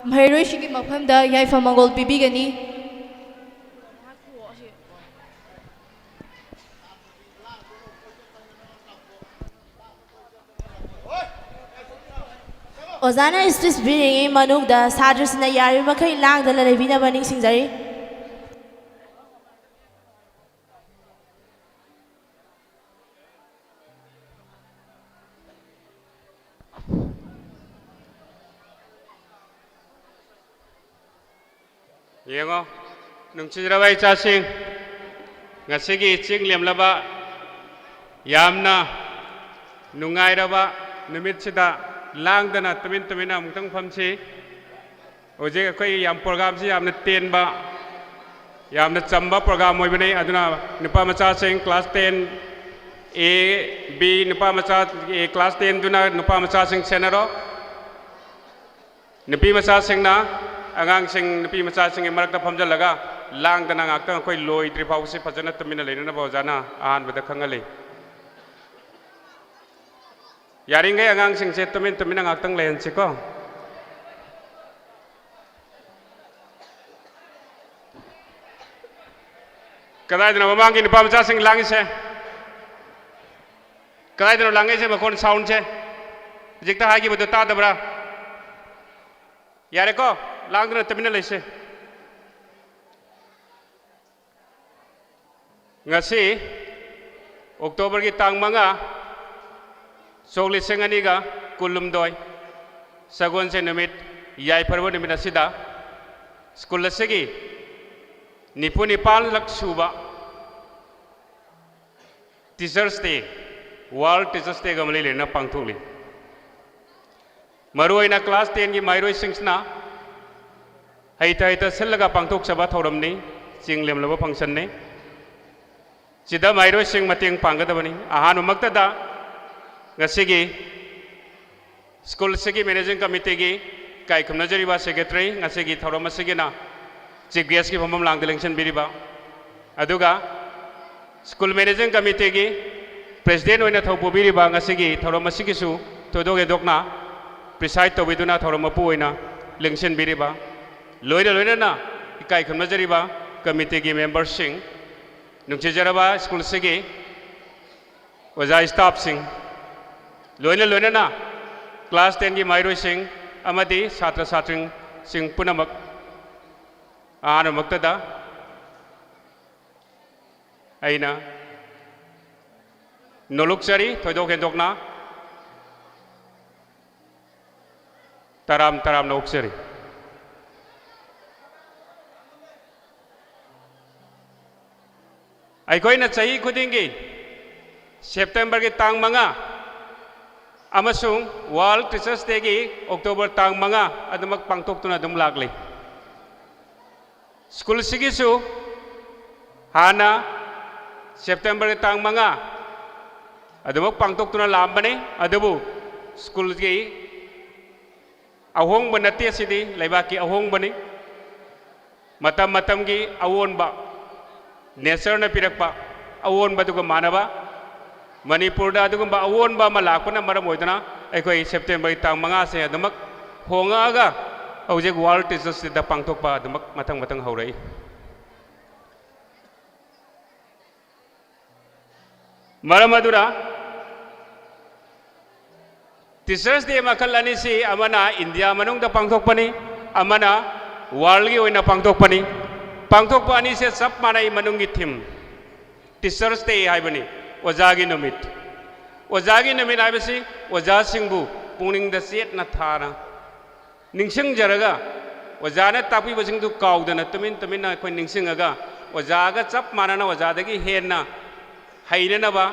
Mahairoi shigi mafhamda yaifa mangol pibigani. Ozana is this being Manugda, Sadras in the Yarimaka Lang, the Levina Banning Singzari. Yengo, nungchirabai chasing, ngasigi ching liamlaba, yamna, nungairaba, numitsida. Langdana tamin tamina mutang famsi oje koi yam program si yamna ten ba yamna chamba program moi bane aduna nipa macha sing class 10 A B nipa macha A class 10 duna nipa macha sing senaro nipi macha sing na angang sing nipi macha sing marak ta phamjal laga langdana ngak koi loi tri phau si phajana tamina leina ba jana an bada khangali Yaringay angang sing set tumin ang aktang layan siko. Kadai dina mamangin pa macha sing langis se. Kadai dina langis se makon sound se. Jikta hagi betul ta dabra. Yare ko lang dina tumin lay se. Ngasi Oktober ki tang mga Sogli Senganiga, Kulumdoy, Sagon Senumit, Yai Parvonimina Sida, Skulasegi, Nipunipan Laksuba, Teachers Day, World Teachers Day Gamalili na Pangtuli. Maruay na class 10 gi Mairoi Singsna, Haita Selaga Pangtuk Sabat Horamni, Sing Lemlava function ne, Sida Mairoi Sing Mating Pangadabani, Ahanu Magtada, Ngasigi School Sigi Managing Committee gi Kai Kumnajariba Secretary Ngasigi Thoroma Sigina Chief Guest ki Phamam Lang Election Biriba Aduga School Managing Committee gi President Oina Thopu Biriba Ngasigi Thoroma Sigisu Todoge Dokna Preside Tobiduna Thoroma Pu Oina Election Biriba Loina na Kai Kumnajariba Committee gi Member Sing Nungchijaraba School Sigi Wazai Staff Sing Loina na class 10 gi Mairoi Sing amadi Satra Satring Sing Punamak Ana Maktada Aina Noluksari Thoidok Hendokna Taram Noksari Aikoi na chahi khudingi September ki tang manga Amasung World Teachers Day gi October tang manga adamak pangtok tuna dum lagli. School sigisu hana September tang manga adamak pangtok tuna lambane adabu school gi ahong banati sidi laibaki ahong bani matam gi awon ba nature na pirakpa awon ba duga manaba Manipur da adugumba awon ba malakuna maram oidana aikoi September tang manga se adamak honga aga ꯍꯧꯖꯤꯛ world teachers ꯗꯦꯗ ꯄꯥꯡꯊꯣꯛꯄ ꯑꯗꯨꯃꯛ ꯃꯊꯪ ꯃꯊꯪ ꯍꯧꯔꯛꯏ ꯃꯔꯝ ꯑꯗꯨꯅ teachers ꯗꯦ ꯃꯈꯜ ꯑꯅꯤꯁꯤ ꯑꯃꯅ ꯏꯟꯗꯤꯌꯥ ꯃꯅꯨꯡꯗ ꯄꯥꯡꯊꯣꯛꯄꯅꯤ ꯑꯃꯅ ꯋꯥꯔꯜꯒꯤ ꯑꯣꯏꯅ ꯄꯥꯡꯊꯣꯛꯄꯅꯤ ꯄꯥꯡꯊꯣꯛꯄ ꯑꯅꯤꯁꯦ ꯆꯞ ꯃꯥꯟꯅꯩ ꯃꯅꯨꯡꯒꯤ ꯊꯤꯝ ꯇꯤꯆꯔꯁ ꯗꯦ ꯍꯥꯏꯕꯅꯤ ꯑꯣꯖꯥꯒꯤ ꯅꯨꯃꯤꯠ ꯑꯣꯖꯥꯒꯤ ꯅꯨꯃꯤꯠ ꯍꯥꯏꯕꯁꯤ ꯑꯣꯖꯥꯁꯤꯡꯕꯨ ꯄꯨꯛꯅꯤꯡꯗ ꯆꯦꯠꯅ ꯊꯥꯅ ꯅꯤꯡꯁꯤꯡꯖꯔꯒ ꯑꯣꯖꯥꯅ ꯇꯥꯛꯄꯤꯕꯁꯤꯡꯗꯨ ꯀꯥꯎꯗꯅ ꯇꯨꯃꯤꯟ ꯇꯨꯃꯤꯟꯅ ꯑꯩꯈꯣꯏ ꯅꯤꯡꯁꯤꯡꯉꯒ ꯑꯣꯖꯥꯒ ꯆꯞ ꯃꯥꯟꯅꯅ ꯑꯣꯖꯥꯗꯒꯤ ꯍꯦꯟꯅ ꯍꯩꯅꯅꯕ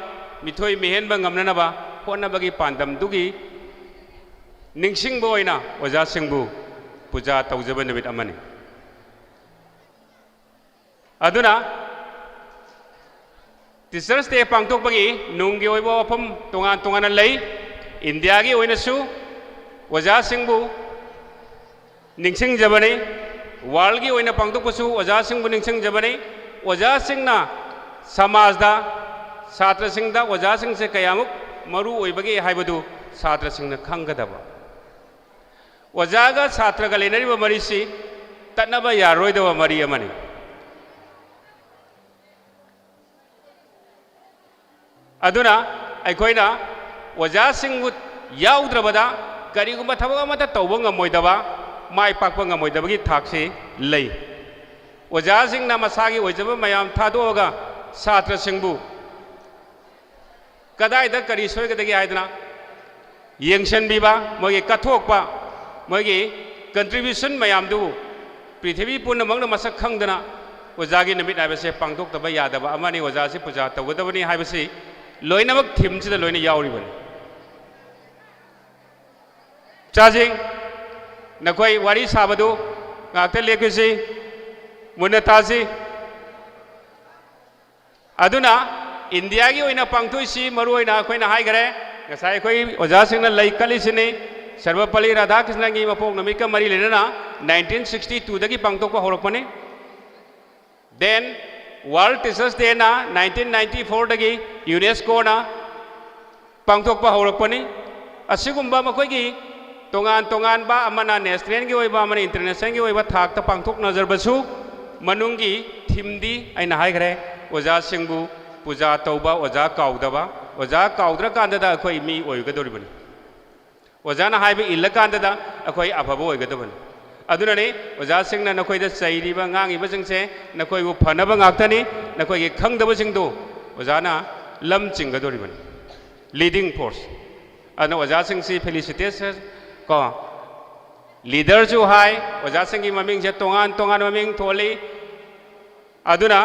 ꯃꯤꯊꯣꯏ ꯃꯤꯍꯦꯟꯕ ꯉꯝꯅꯅꯕ ꯍꯣꯠꯅꯕꯒꯤ ꯄꯥꯟꯗꯝꯗꯨꯒꯤ ꯅꯤꯡꯁꯤꯡꯕ ꯑꯣꯏꯅ ꯑꯣꯖꯥꯁꯤꯡꯕꯨ ꯄꯨꯖꯥ ꯇꯧꯖꯕ ꯅꯨꯃꯤꯠ ꯑꯃꯅꯤ ꯑꯗꯨꯅ ꯇꯤꯆꯔꯁ ꯗꯦ ꯄꯥꯡꯊꯣꯛꯄꯒꯤ ꯅꯨꯡꯒꯤ ꯑꯣꯏꯕ ꯋꯥꯐꯝ ꯇꯣꯉꯥꯟ ꯇꯣꯉꯥꯟꯅ ꯂꯩ ꯏꯟꯗꯤꯌꯥꯒꯤ ꯑꯣꯏꯅꯁꯨ ꯑꯣꯖꯥꯁꯤꯡꯕꯨ ꯅꯤꯡꯁꯤꯡꯖꯕꯅꯤ ꯋꯥꯔꯜꯒꯤ ꯑꯣꯏꯅ ꯄꯥꯡꯊꯣꯛꯄꯁꯨ ꯑꯣꯖꯥꯁꯤꯡꯕꯨ ꯅꯤꯡꯁꯤꯡꯖꯕꯅꯤ ꯑꯣꯖꯥꯁꯤꯡꯅ ꯁꯃꯥꯖꯗ ꯁꯥꯇ꯭ꯔꯁꯤꯡꯗ ꯑꯣꯖꯥꯁꯤꯡꯁꯦ ꯀꯌꯥꯃꯨꯛ ꯃꯔꯨ ꯑꯣꯏꯕꯒꯦ ꯍꯥꯏꯕꯗꯨ ꯁꯥꯇ꯭ꯔꯁꯤꯡꯅ ꯈꯪꯒꯗꯕ ꯑꯣꯖꯥꯒ ꯁꯥꯇ꯭ꯔꯒ ꯂꯩꯅꯔꯤꯕ ꯃꯔꯤꯁꯤ ꯇꯠꯅꯕ ꯌꯥꯔꯣꯏꯗꯕ ꯃꯔꯤ ꯑꯃꯅꯤ ꯑꯗꯨꯅ ꯑꯩꯈꯣꯏꯅ ꯑꯣꯖꯥꯁꯤꯡꯕꯨ ꯌꯥꯎꯗ꯭ꯔꯕꯗ ꯀꯔꯤꯒꯨꯝꯕ ꯊꯕꯛ ꯑꯃꯠꯇ ꯇꯧꯕ ꯉꯝꯃꯣꯏꯗꯕ ꯃꯥꯏ ꯄꯥꯛꯄ ꯉꯝꯃꯣꯏꯗꯕꯒꯤ ꯊꯥꯛꯁꯤ ꯂꯩ ꯑꯣꯖꯥꯁꯤꯡꯅ ꯃꯁꯥꯒꯤ ꯑꯣꯏꯖꯕ ꯃꯌꯥꯝ ꯊꯥꯗꯣꯛꯑꯒ ꯁꯥꯇ꯭ꯔꯁꯤꯡꯕꯨ ꯀꯗꯥꯏꯗ ꯀꯔꯤ ꯁꯣꯏꯒꯗꯒꯦ ꯍꯥꯏꯗꯅ ꯌꯦꯡꯁꯤꯟꯕꯤꯕ ꯃꯣꯏꯒꯤ ꯀꯠꯊꯣꯛꯄ ꯃꯣꯏꯒꯤ ꯀꯟꯇ꯭ꯔꯤꯕ꯭ꯌꯨꯁꯟ ꯃꯌꯥꯝꯗꯨꯕꯨ ꯄ꯭ꯔꯤꯊꯤꯕꯤ ꯄꯨꯝꯅꯃꯛꯅ ꯃꯁꯛ ꯈꯪꯗꯅ ꯑꯣꯖꯥꯒꯤ ꯅꯨꯃꯤꯠ ꯍꯥꯏꯕꯁꯦ ꯄꯥꯡꯊꯣꯛꯇꯕ ꯌꯥꯗꯕ ꯑꯃꯅꯤ ꯑꯣꯖꯥꯁꯤ ꯄꯨꯖꯥ ꯇꯧꯒꯗꯕꯅꯤ ꯍꯥꯏꯕꯁꯤ ꯂꯣꯏꯅꯃꯛ ꯊꯤꯝꯁꯤꯗ ꯂꯣꯏꯅ ꯌꯥꯎꯔꯤꯕꯅꯤ ꯆꯥꯖꯤꯡ ꯅꯈꯣꯏ ꯋꯥꯔꯤ ꯁꯥꯕꯗꯨ ꯉꯥꯛꯇ ꯂꯦꯞꯈꯤꯁꯤ ꯃꯨꯟꯅ ꯇꯥꯁꯤ ꯑꯗꯨꯅ ꯏꯟꯗꯤꯌꯥꯒꯤ ꯑꯣꯏꯅ ꯄꯥꯡꯊꯣꯛꯏꯁꯤ ꯃꯔꯨꯑꯣꯏꯅ ꯑꯩꯈꯣꯏꯅ ꯍꯥꯏꯈꯔꯦ ꯉꯁꯥꯏ ꯑꯩꯈꯣꯏ ꯑꯣꯖꯥꯁꯤꯡꯅ ꯂꯩ ꯀꯠꯂꯤꯁꯤꯅꯤ ꯁꯔꯕꯄꯜꯂꯤ ꯔꯥꯙꯥꯀ꯭ꯔꯤꯁꯅꯒꯤ ꯃꯄꯣꯛ ꯅꯨꯃꯤꯠꯀ ꯃꯔꯤ ꯂꯩꯅꯅ 1962ꯗꯒꯤ ꯄꯥꯡꯊꯣꯛꯄ ꯍꯧꯔꯛꯄꯅꯤ ꯗꯦꯟ ꯋꯥꯔꯜड टीचर्स डे ना 1994 यूनेस्को ना पांगथोकपा हौरकपनी असिगुम्बा मखोइगी तोंगान तोंगान बा अमना नेशनल की ओइबा अमना इंटरनेशनल की ओइबा थाकता पांगथोक नजरबसु मनुंगी थीमदी आइना हाइग्रे ओजा सिंगबु पूजा तौबा ओजा काउद्र कांददा अखोइ मी ओइगदोरिबनी ओजाना हाइबे इल्ला कांददा अखोइ अफबो ओइगदबनी अदुनने ओजा सिंगना नखोइदा चैरिबा ngangiba jingse नखोइबु फनबा ngakतनी नखोइगी खंगदबा जिंगदो ओजाना लम चिंगदोरिबनी लीडिंग फोर्स अन ओजा सिंगसी फेलिसिटेशन को लीडर जो हाय ओजा सिंगी ममिंग जे तोंगान तोंगान ममिंग थोली अदुना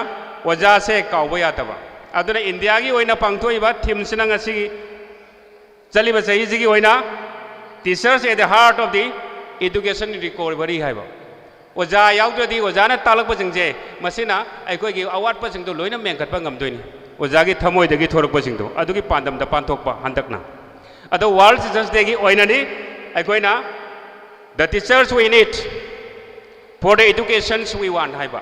ओजा से काउबा यातबा अदुना इंडिया की ओइना पांगथोइबा थीम सिना ngasi चलिबा चही जिगी ओइना teachers at the heart of the education recovery हाइबा ओजा याउद्रदी ओजाना तालकपा जिंगजे मसिना अखोइगी अवाटपा जिंगदो लोइना मेंखटपा ngamdoini ओजागी थमोइदगी थोरकपा जिंगदो अदुगी पांदमदा पांथोकपा हंदकना अदो वर्ल्ड टीचर्स डे की ओइनानी अखोइना the teachers we need for the educations we want हाइबा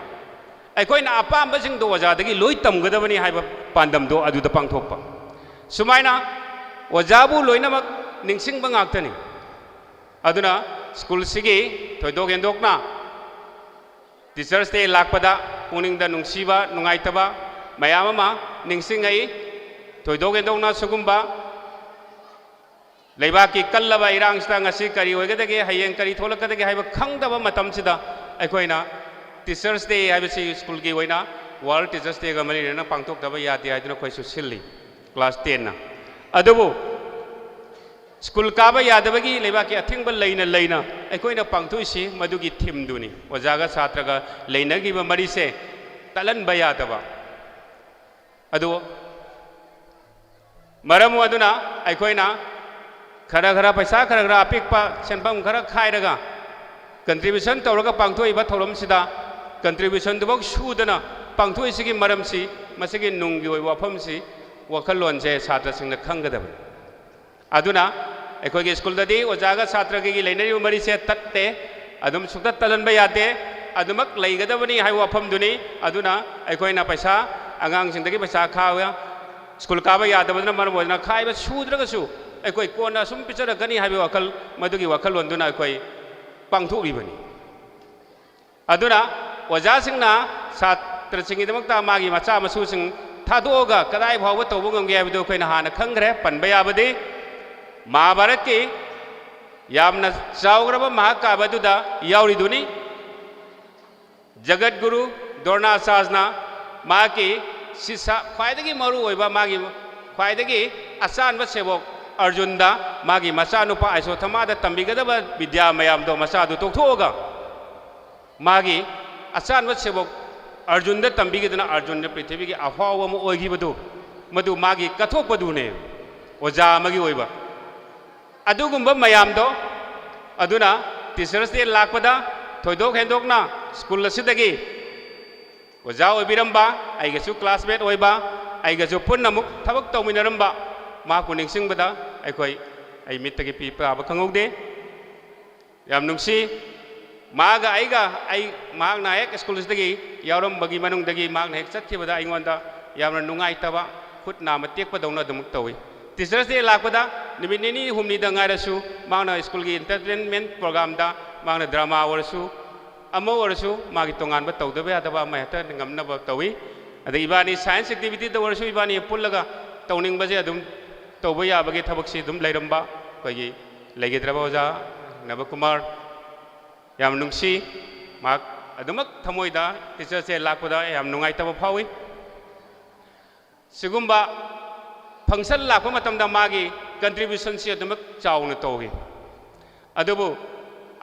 अखोइना अपाम जिंगदो ओजादगी लोइ तमगदबनी हाइबा पांदमदो अदुदा पांथोकपा सुमाइना ओजाबु लोइनामक निंगसिंगबा ngakतनी अदुना स्कूल सिगी थोइदोक एंदोकना टीचर्स डे लाकपदा पुनिंगदा नुंगसीबा नुंगाइतबा मयामा निंगसिंगई थोइदोक एंदोकना सुगुम्बा लेबाकी कल्लबा इरांगसदा ngasi करी ओइगदगे हयेंग करी थोलकदगे हाइबा खंगदबा मतमसिदा अखोइना टीचर्स डे हाइबसी स्कूल की ओइना वर्ल्ड टीचर्स डे गा मरिना पांगथोकदबा यादे हाइदुना खोइसु सिल्ली क्लास 10 ना अदुबु स्कूल काबा यादबगी लेबाकी अथिंग लेना लेना अखोइना पांगथोइसी मदुगी थीम दुनी ओजागा छात्रगा लेनगिबा मरिसे तलनबा यादबा अदु मरम अदुना अखोइना खरा खरा पैसा खरा खरा अपिकपा सेनफम खरा खाइरगा कंट्रीब्यूशन तौरगा पांगथोइबा थौरमसिदा कंट्रीब्यूशन दुबक सुदना पांगथोइसिगी मरमसी मसिगी नुंगी ओइ वाफमसी वखलोनसे छात्रसिंगना खंगदबनी अदुना अखोइगी स्कूल ददी ओजागा छात्रगी लेनरी मरीसे तत्ते अदुम सुक्त तलनबा यादे अदुमक लेगदबनी हाइ वाफम दुनी अदुना अखोइना पैसा आगांगसिंदगी पैसा खावा स्कूल काबा यादबना मरम ओजना खाइबा सुद्रगसु अखोइ कोना सुम पिचरगनी हाइबे वखल मदुगी वखलोनदुना अखोइ पांथोक्लिबनी अदुना ओजासिंगना छात्रसिंगीदमक्ता मागी मचा मसुसिंग थादोगा कदाई फावबा तौबा ngamge habdo akoina hana khangre panba yabadi Mahabharat की यामना चावग्रब महाकाव्यदुदा यावरिदुनी जगत गुरु द्रोणाचार्यना मागी शिष्य ख्वाइदगी मरु ओइबा मागी ख्वाइदगी अचानब सेवक अर्जुनदा मागी मचानुपा आइसोथमादा तंबिगदबा विद्या मयामदो मचादु तोक्थोगा मागी अचानब सेवक अर्जुनदा तंबिगदना अर्जुन पृथ्वी की अफाव अमा ओइगिबदु मदु मागी कथोकपदुने ओजा अमगी ओइबा अदुगुम्बा मयामदो अदुना टीचर्स डे लाकपदा थोइदोक हेंदोकना स्कूल असिदगी ओजा ओइबिरंबा आइगसु क्लासमेट ओइबा आइगसु पुन्नमुक थबक तौमिनरंबा माकु निंगसिंगबदा अखोइ आई मित्तगी पी पाबा खंगौदे याम नुंगसी मागा आइगा आई मागना एक स्कूल असिदगी यावरंबगी मनुंगदगी मागना हेक चतखिबदा आइंगोंदा यामना नुंगाइतबा खुद नाम टेकपदौना दमुक तौइ टीचर्स डे लाकपदा निमित निनी हुमनी दंगाइरसु मागना स्कूल की एंटरटेनमेंट प्रोग्राम दा मागना ड्रामा ओरसु अमो ओरसु मागी तोंगानबा तौदबा यादबा महता ngamnaba tawi ada ibani science activity da orasu ibani pullaga tawningbase adum tawba yabagi thabak si adum lairamba koigi laigedraba oja naba kumar yam nungsi mak adumak thamoida teacher se lakpada yam nungai taba phawi sigumba function lakpa matamda magi contribution si adumak chawna tawgi adubu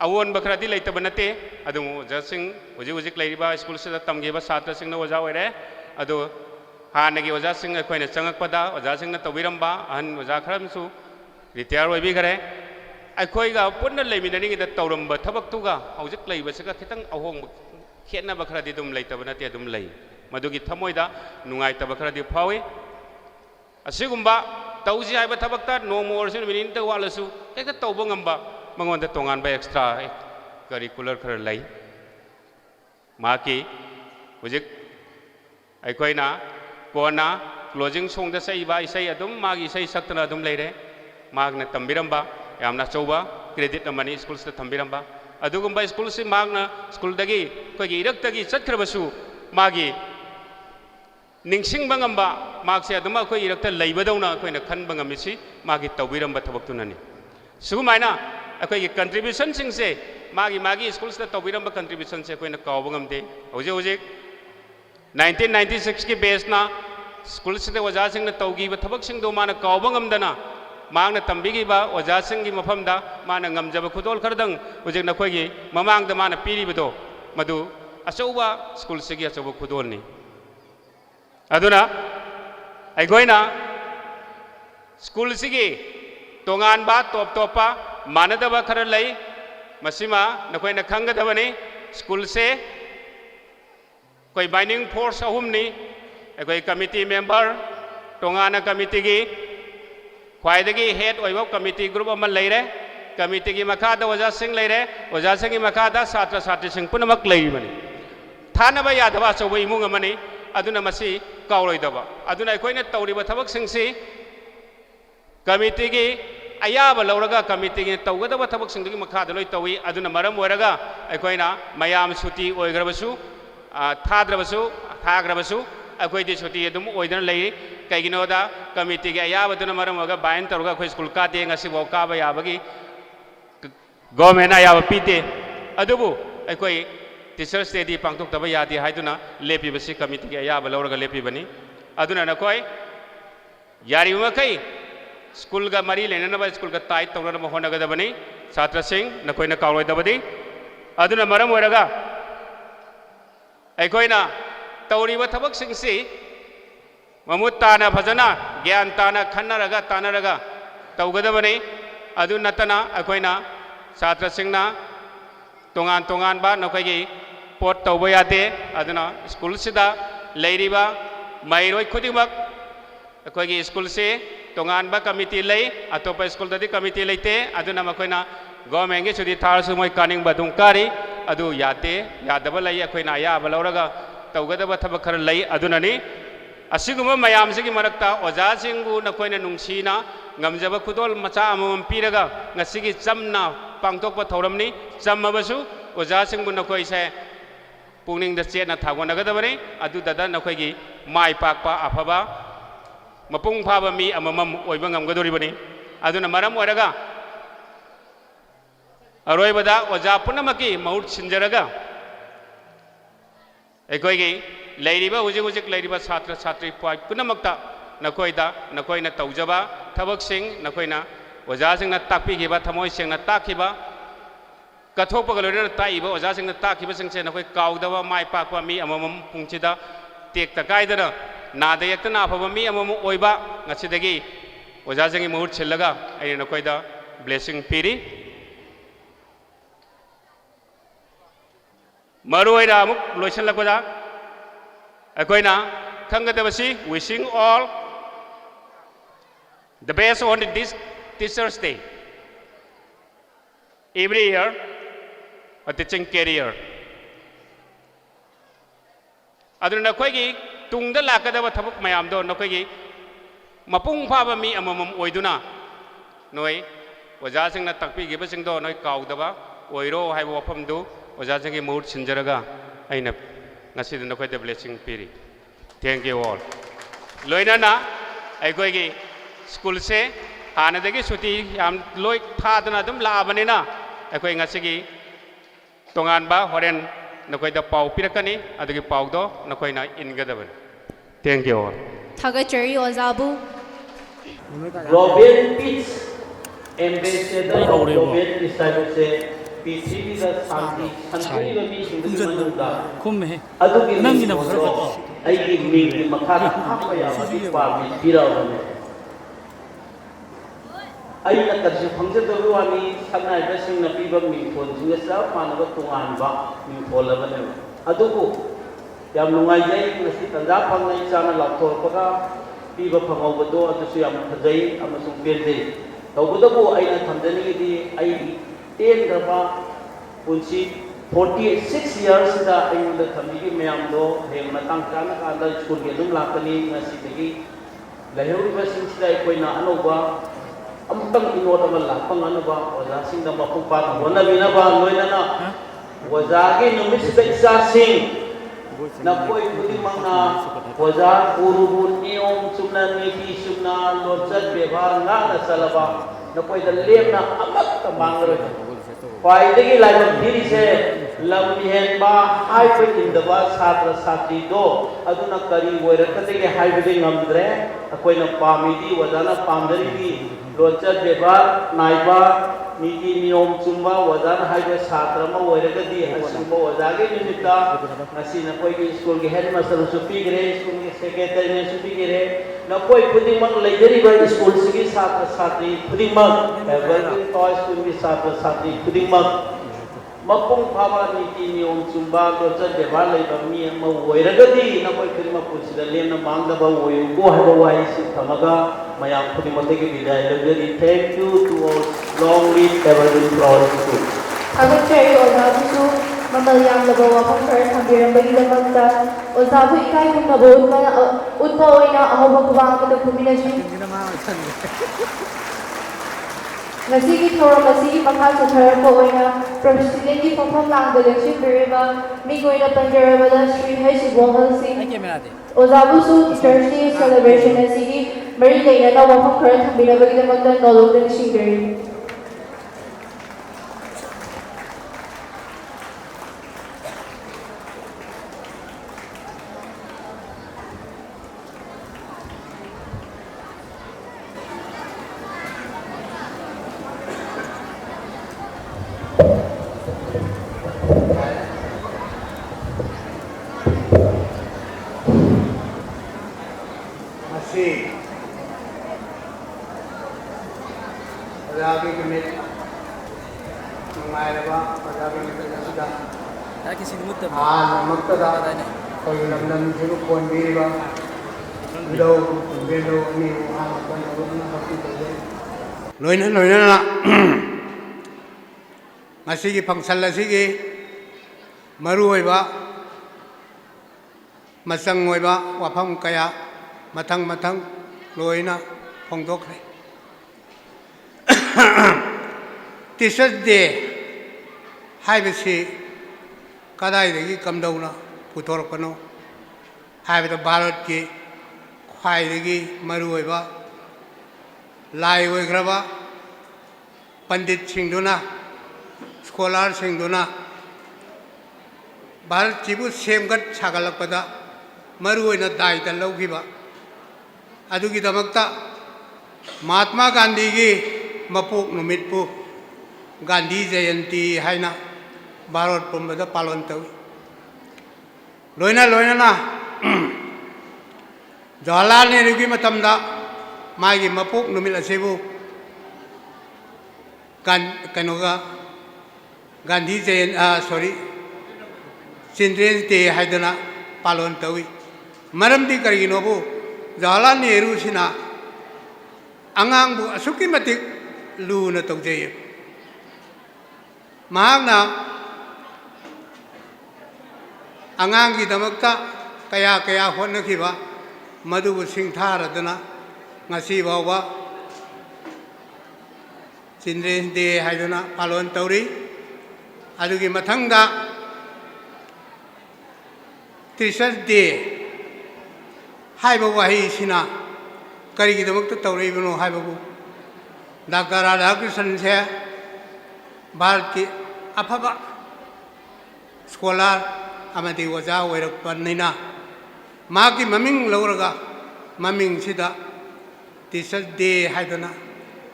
awon bakradi laitaba nate adum jasing uji uji lairiba school se tamgeba satra singna oja oire adu hanagi oja sing akoina changakpada oja singna tawiramba an oja kharamsu retire oibi gare akoiga punna leiminani da tawramba thabaktuga hojik leiba sega khitang ahong khetna bakradi dum laitaba nate adum lei madugi thamoida nungai taba khradi phawi asigumba tauji haiba thabakta no more sin minin ta walasu ekta tawba ngamba mangon da tongan ba extra curricular khar lai maki hojik aikoina kona closing song da sai ba isai adum magi sai saktana adum leire magna tambiramba yamna chauba credit amani school sta tambiramba adugumba school si magna school dagi kogi irak dagi chatkhrabasu magi ningsing bangamba magse aduma koi irakta leibadawna koina khanba ngamisi magi tawbiramba thabaktunani sugumaina akoi contribution singse magi school sta tawbiramba contribution se koina kawba ngamde hoje hoje 1996 की base ना school से ओजा सिंह ने तौगी थबक सिंह दो माना कौबंग अमदना मांगना तंबीगी बा ओजा सिंह की मफम दा माना ngमजब खुदोल खरदंग उजे नखोई की ममांग दा माना पीरी बदो मधु अचौबा स्कूल से की अचौबा खुदोल नि अदुना अगोइना स्कूल से की तोंगान बा टॉप टॉपा मानदबा खर लई मसिमा नखोइना खंगदबनी स्कूल से कोई बाइंडिंग फोर्स अहुमनी कोई कमिटी मेंबर तोंगाना कमिटी की ख्वाइदगी हेड ओइबो कमिटी ग्रुप अमन लेरे कमिटी की मखादा ओजा सिंह लेरे ओजा सिंह की मखादा छात्र छात्री सिंह पुनमक लेरिबनी थानबा यादबा चौबो इमुंग अमनी अदुना मसी कावरोइदबा अदुना अखोइना तौरिबा थबक सिंहसी कमिटी की अयाबा लौरगा कमिटी की तौगदबा थबक सिंह की मखादा लोइ तौई अदुना मरम ओरगा अखोइना मयाम सुटी ओइग्रबसु थाद्रबसु थाग्रबसु अखोइदि सुटी अदुम ओइदन लई कईगिनोदा कमिटी की अयाबदुना मरम ओगा बाइन तौरगा अखोइ स्कूल काते ngasi बो काबा याबगी गवर्नमेंट अयाबा पीते अदुबु अखोइ टीचर्स डे दी पांगथोक्तबा यादि हाइदुना लेपिबसि कमिटी की अयाबा लौरगा लेपिबनी अदुना नखोइ यारिमखै स्कूल का मरी लेननबा स्कूल का टाइट तौनबा होनगदबनी छात्र सिंह नखोइना कावरोइदबदी अदुना मरम ओरगा अखोइना तौरीब थबक सिंगसी ममुत ताना फजना ज्ञान ताना खन्नरगा तानरगा तौगदबनी अदु नतना अखोइना छात्र सिंहना तोंगान तोंगान बा नखोइगी पोट तौबा यादे अदुना स्कूल सिदा लेरिबा मैरोइ खुदिमक अखोइगी स्कूल से तोंगान बा कमिटी लई अतोप स्कूल ददी कमिटी लेते अदुना मखोइना गवर्नमेंट की सुदी थारसु मोय कानिंग बदुं कारी अदु याते यादबा लई अखोइना याबा लौरगा तौगदबा थबक खर लई अदुननी असिगुम मयाम सिगी मरक्ता ओजा सिंगु नखोइना नुंसीना ngमजब खुदोल मचा अमम पीरगा ngसिगी चमना पांथोकप थौरमनी चम्मबसु ओजासिंगबु नखोइसे पुनिंग चेतना थागोनगदबनी अदुददा नखोइगी माइ पाकपा अफबा मपुंग फाबा मी अममम ओइबा ngamgadoribani aduna maram oiraga aroibada oja punamaki mahut sinjaraga ekoigi leiriba hujik hujik leiriba chhatra chhatri poi punamakta nakoida nakoina taujaba thabak sing nakoina oja singna takpi giba thamoi singna takhiba kathokpa galorina taiba oja singna takhiba singse nakoi kaudaba mai pakpa mi amamam pungchida tekta kaidana नाद यक्तना अफब मी अमम ओइबा ngasiदगी ओजाजंगी मुहुत छिल्लगा आई नकोइदा blessing पीरी मरुइरा अमुक लोइसनलकदा अकोइना खंगदबसी wishing all the best on this Teachers Day every year a teaching career aduna नकोइगी तुंगदा लाकदबा थबक मयामदो नकोइगी मपुंग फाबा मी अममम ओइदुना नोय ओजासिंगना तकपीगिबसिंगदो नोय काउदबा ओइरो हाइबो वफमदु ओजासिंगी मुहुत सिंजरगा आइना ngasiद नकोइदा blessing पीरी thank you all लोइनाना अइकोइगी स्कूल से हानदगी सुटी याम लोइ थादना दम लाबनिना अइकोइ ngasiगी तोंगानबा होरेन नकोइदा पाउ पिरकनी अदगी पाउदो नकोइना इनगदबन थैंक यू ऑल थागचरी ओजाबु Robin peace ambassador of Robin रिसाइड से पीसीबी का शांति संतुलित गति सिंधुदा खुम है अदुगी नंगी ना फसर अइगी मीगी मखादा हापया मदि पाबी पिरावने अइना कदि फंगजदबु वानी सनाइबा सिंगना पीबा मिंफोन जिंगसा मानबा तुंगानबा मिंफोलबने अदुबु याम नुंगाइजै ngasi तंजा फंगनै चाना लाथोरपगा पीबा फंगौबदो अदुसु याम फजै अमसुं पेजै तौबदबु अइना थमजनिगि अइ टेनग्रबा पुंसी 46 years da अइंदा थमिगि मयामदो हेम मतंग चाना कादा स्कूल के दुम लाकनी ngasi लहौरिबा सिंसिदा अइकोइना अनोबा अमतंग इनोट अमा लापंग अनोबा ओजा सिंदा मपुं पात होनबिनाबा लोइनाना ओजागे नुमिसिदा इसा सिंह नकोई खुदिमंगना ओजा गुरुबु नियम सुमना नीति सुमना लोचत व्यवहार नाना चलबा नकोई द लेमना अमत मांगरो पाइदगी लाइम दिरी से लमहेनबा हाइप इंदबा छात्र छात्री दो अदुना करी वैरकतेगे हाइबदे ngамद्रे अकोइना पामिदी वजाना पामदरीदी लोचत व्यवहार नाइबा नीति नियम चुम्बा वजान हाइबे छात्र मा वैरगदी असुम्बा वजागे निमित्ता ngasi नकोई स्कूल के हेडमास्टर सुपीगरे स्कूल के सेक्रेटरी ने सुपीगरे नकोई खुदिमक लेजरीबा स्कूल सिगी छात्र छात्री खुदिमक एवरग्रीन टॉय स्कूल के छात्र छात्री खुदिमक मपुंग फाबा नीति नियम चुम्बा लोचत व्यवहार लेबा मी म वैरगदी नकोई खुदिमक पुसिदा लेन मांगदबा वयुगो हाइबा वाई सि थमगा मयाम खुदिमतेगे विदाय लजरी thank you to all long live evergreen flower school थागचरी ओजाबुसु ममल यामलबा वफम खर थंबिरंबगिदमक्ता ओजाबु इकाई खुमनबो उत्पा ओइना अहोबा कुबांगदा खुमिनजी ngasiगी thorong asigi makha satharpa oina president ki phofam langda lection beriba migoina panjarabada Sri H Bohal Singh ozabusu Teachers Day celebration asigi mari leina wafam khara thambirabagidamagda nologda nisingari लोइना ngasiगी फंक्शन असिगी मरुओइबा मसंग ओइबा वाफम कया मथंग मथंग लोइना फोंदोखरे ꯇꯤꯆꯔꯁ ꯗꯦ ꯍꯥꯏꯕꯁꯤ ꯀꯗꯥꯏꯗꯒꯤ ꯀꯝꯗꯧꯅ ꯄꯨꯊꯣꯔꯛꯄꯅꯣ ꯍꯥꯏꯕꯗ ꯚꯥꯔꯠꯀꯤ ꯈ꯭ꯋꯥꯏꯗꯒꯤ ꯃꯔꯨꯑꯣꯏꯕ ꯂꯥꯏ ꯑꯣꯏꯈ꯭ꯔꯕ ꯄꯟꯗꯤꯠꯁꯤꯡꯗꯨꯅ ꯁ꯭ꯀꯣꯂꯥꯔꯁꯤꯡꯗꯨꯅ ꯚꯥꯔꯠꯁꯤꯕꯨ ꯁꯦꯝꯒꯠ ꯁꯥꯒꯠꯂꯛꯄꯗ ꯃꯔꯨꯑꯣꯏꯅ ꯗꯥꯏꯇ ꯂꯧꯈꯤꯕ ꯑꯗꯨꯒꯤꯗꯃꯛꯇ ꯃꯍꯥꯠꯃꯥ ꯒꯥꯟꯙꯤꯒꯤ ꯃꯄꯣꯛ ꯅꯨꯃꯤꯠꯄꯨ ꯒꯥꯟꯙꯤ ꯖꯌꯟꯇꯤ ꯍꯥꯏꯅ ꯚꯥꯔꯠ ꯄꯨꯝꯕꯗ ꯄꯥꯂꯣꯟ ꯇꯧꯏ ꯂꯣꯏꯅ ꯂꯣꯏꯅꯅ ꯖꯋꯥꯍꯔꯂꯥꯜ ꯅꯦꯍꯔꯨꯒꯤ ꯃꯇꯝꯗ ꯃꯥꯒꯤ ꯃꯄꯣꯛ ꯅꯨꯃꯤꯠ ꯑꯁꯤꯕꯨ ꯒꯥꯟꯙꯤ ꯆꯤꯜꯗ꯭ꯔꯦꯟꯁ ꯗꯦ ꯍꯥꯏꯗꯅ ꯄꯥꯂꯣꯟ ꯇꯧꯏ ꯃꯔꯝꯗꯤ ꯀꯔꯤꯒꯤꯅꯣꯕꯨ ꯖꯋꯥꯍꯔꯂꯥꯜ ꯅꯦꯍꯔꯨꯁꯤꯅ ꯑꯉꯥꯡꯕꯨ ꯑꯁꯨꯛꯀꯤ ꯃꯇꯤꯛ ꯂꯨꯅ ꯇꯧꯖꯩ ꯃꯍꯥꯛꯅ ꯑꯉꯥꯡꯒꯤꯗꯃꯛꯇ kaya kaya hotnakhiba madubu singtharadana ngasi bawba Children's Day haiduna palon tauri adugi mathangda Teachers Day haiba wahi sina karigidamakta tauribano haibabu Dr. Radhakrishnan se Bharat ki afaba scholar amati waja oirakpanina maki maming lauraga maming sida Teachers Day haiduna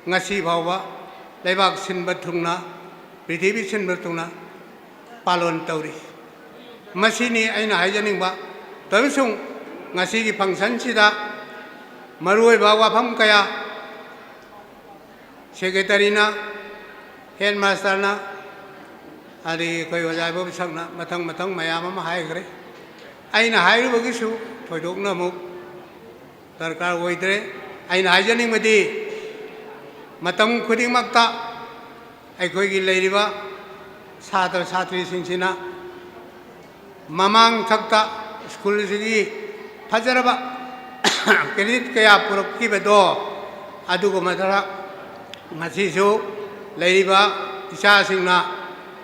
ngasi bawba leibak sinba thungna prithibi sinba thungna palon tauri masini aina haijaningba tamsung ngasi gi function sida maroi ba wafam kaya secretary na headmaster na ari koi wajai bo sakna mathang mayam ama haigre aina hairu bagisu thoidokna muk darkar oidre aina haijaning madi matam khuding makta ai koi gi leiriba satra satri singsina mamang thakta school sigi fajaraba credit kaya purokki bedo adugo madara ngasi su leiriba isa singna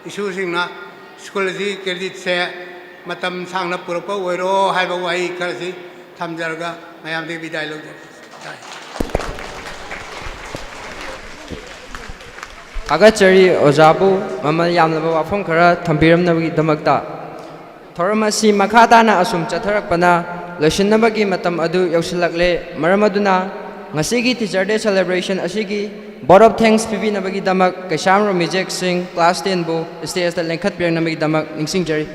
isu singna school sigi credit se matam sangna purokpa oiro haiba wai kharasi thamjarga mayam de bidai logja Agachari Ojabu Mama Yamnaba Wafam Kara Tambiram Nagi Damakta Thoramasi Makadana Asum Chatarakpana Lashinabagi Matam Adu Yoshilakle Maramaduna Ngasigi Teacher Day Celebration Ashigi Board of Thanks Pibi Nabagi Damak Kashamro Mijek Singh Class 10 Bu Stays the Lenkat Piang Nabagi Damak Ningsing Jerry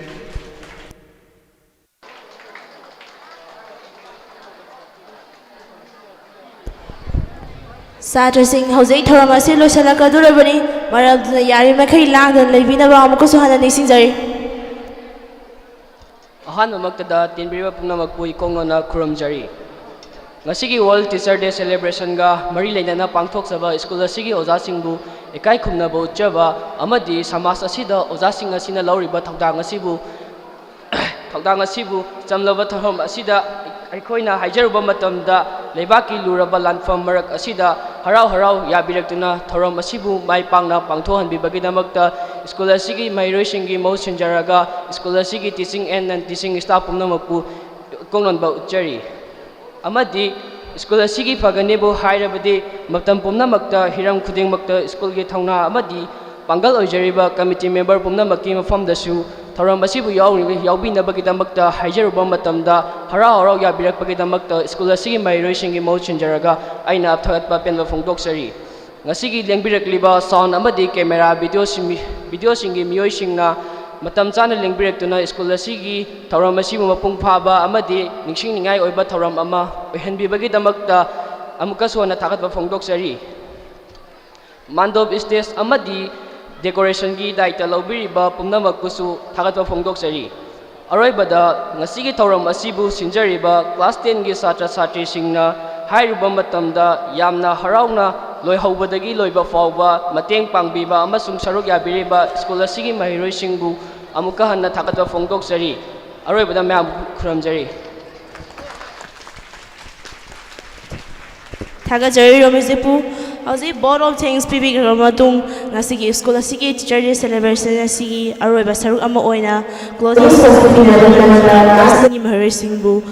Satrasing Jose Thoramasi Losalakadurabani, Maraduna Yarimaki Lang and Levina Bamukusuhan and Nisingari. Ahana Maktada, Tinbira Punamakui Kongona Kurumjari. Ngasigi World Teacher Day Celebration ga Marilena Pangtok Saba School Sigi Ozasingbu, Ekai Kumnabo Java, Amadi, Samas Asida, Ozasing Asina Lauriba Tangasibu, Tangasibu, Samlava Tahom Asida, Aikoina Hajaruba Matamda, Lebaki Luraba Landfam Marak Asida, Harau Yabiratuna, Thoram Asibu, Mai Pangna, Pangtohan Bibaginamakta, School Sigi, My Rishingi, Motion Jaraga, School Sigi teaching and teaching staff Namapu, Konon Bauchari. Amadi, School Sigi Paganibo, Hirabadi, Matam Pumnamakta, Hiram Kuding Makta, School Gitana, Amadi, Pangal Ojariba, Committee member Pumnamakim from the Shu, Thoram Asibu Yaubina Bagidamakta, Hajaruba Matamda, Harau Yabirak Bagidamakta, School Sigi, My Rishingi, Motion Jaraga, Aina Third Papen from Doxari. Ngasigi Lengbirak Liba, sound Amadi, camera, video singi, Mioshingna, Matam Chana Lengbirak Tuna, School Sigi, Thoram Asibu Mapung Paba, Amadi, Nixing Ningai Oba Thoram Ama, Henbi Bagidamakta, Amukaswana Takat from Doxari. Mandob is this Amadi, decoration gi daita lobiriba pumnamakusu thagatwa phongdoksari aroibada ngasigi thoram asibu sinjariba class 10 gi satra satri singna hairuba matamda yamna harauna loihobadagi loiba fawba mateng pangbiba amasung saruk yabiriba school asigi mahiroi singbu amuka hanna thagatwa phongdoksari aroibada mayam khuramjari Thagajari Romizipu How's board of things pipi kamatung ngasigi school asigi teacher day celebration asigi aroy basaruk ama oina closing ngasigi mahari singbu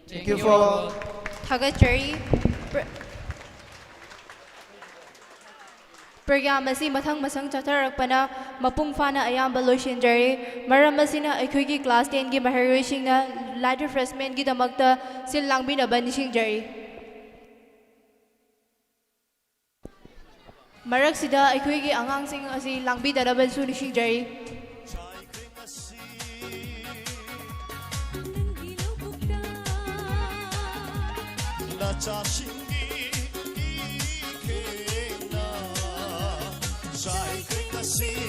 Thank you for Thagachari. Program asi mathang masang chatharakpana mapung fana ayamba loishinjari maram asina aikhoigi class 10 gi maharoisingna light refreshment gi damakta sil langbina banishingjari marak sida aikhoigi angangsing asi langbi daraban su nishingjari Sai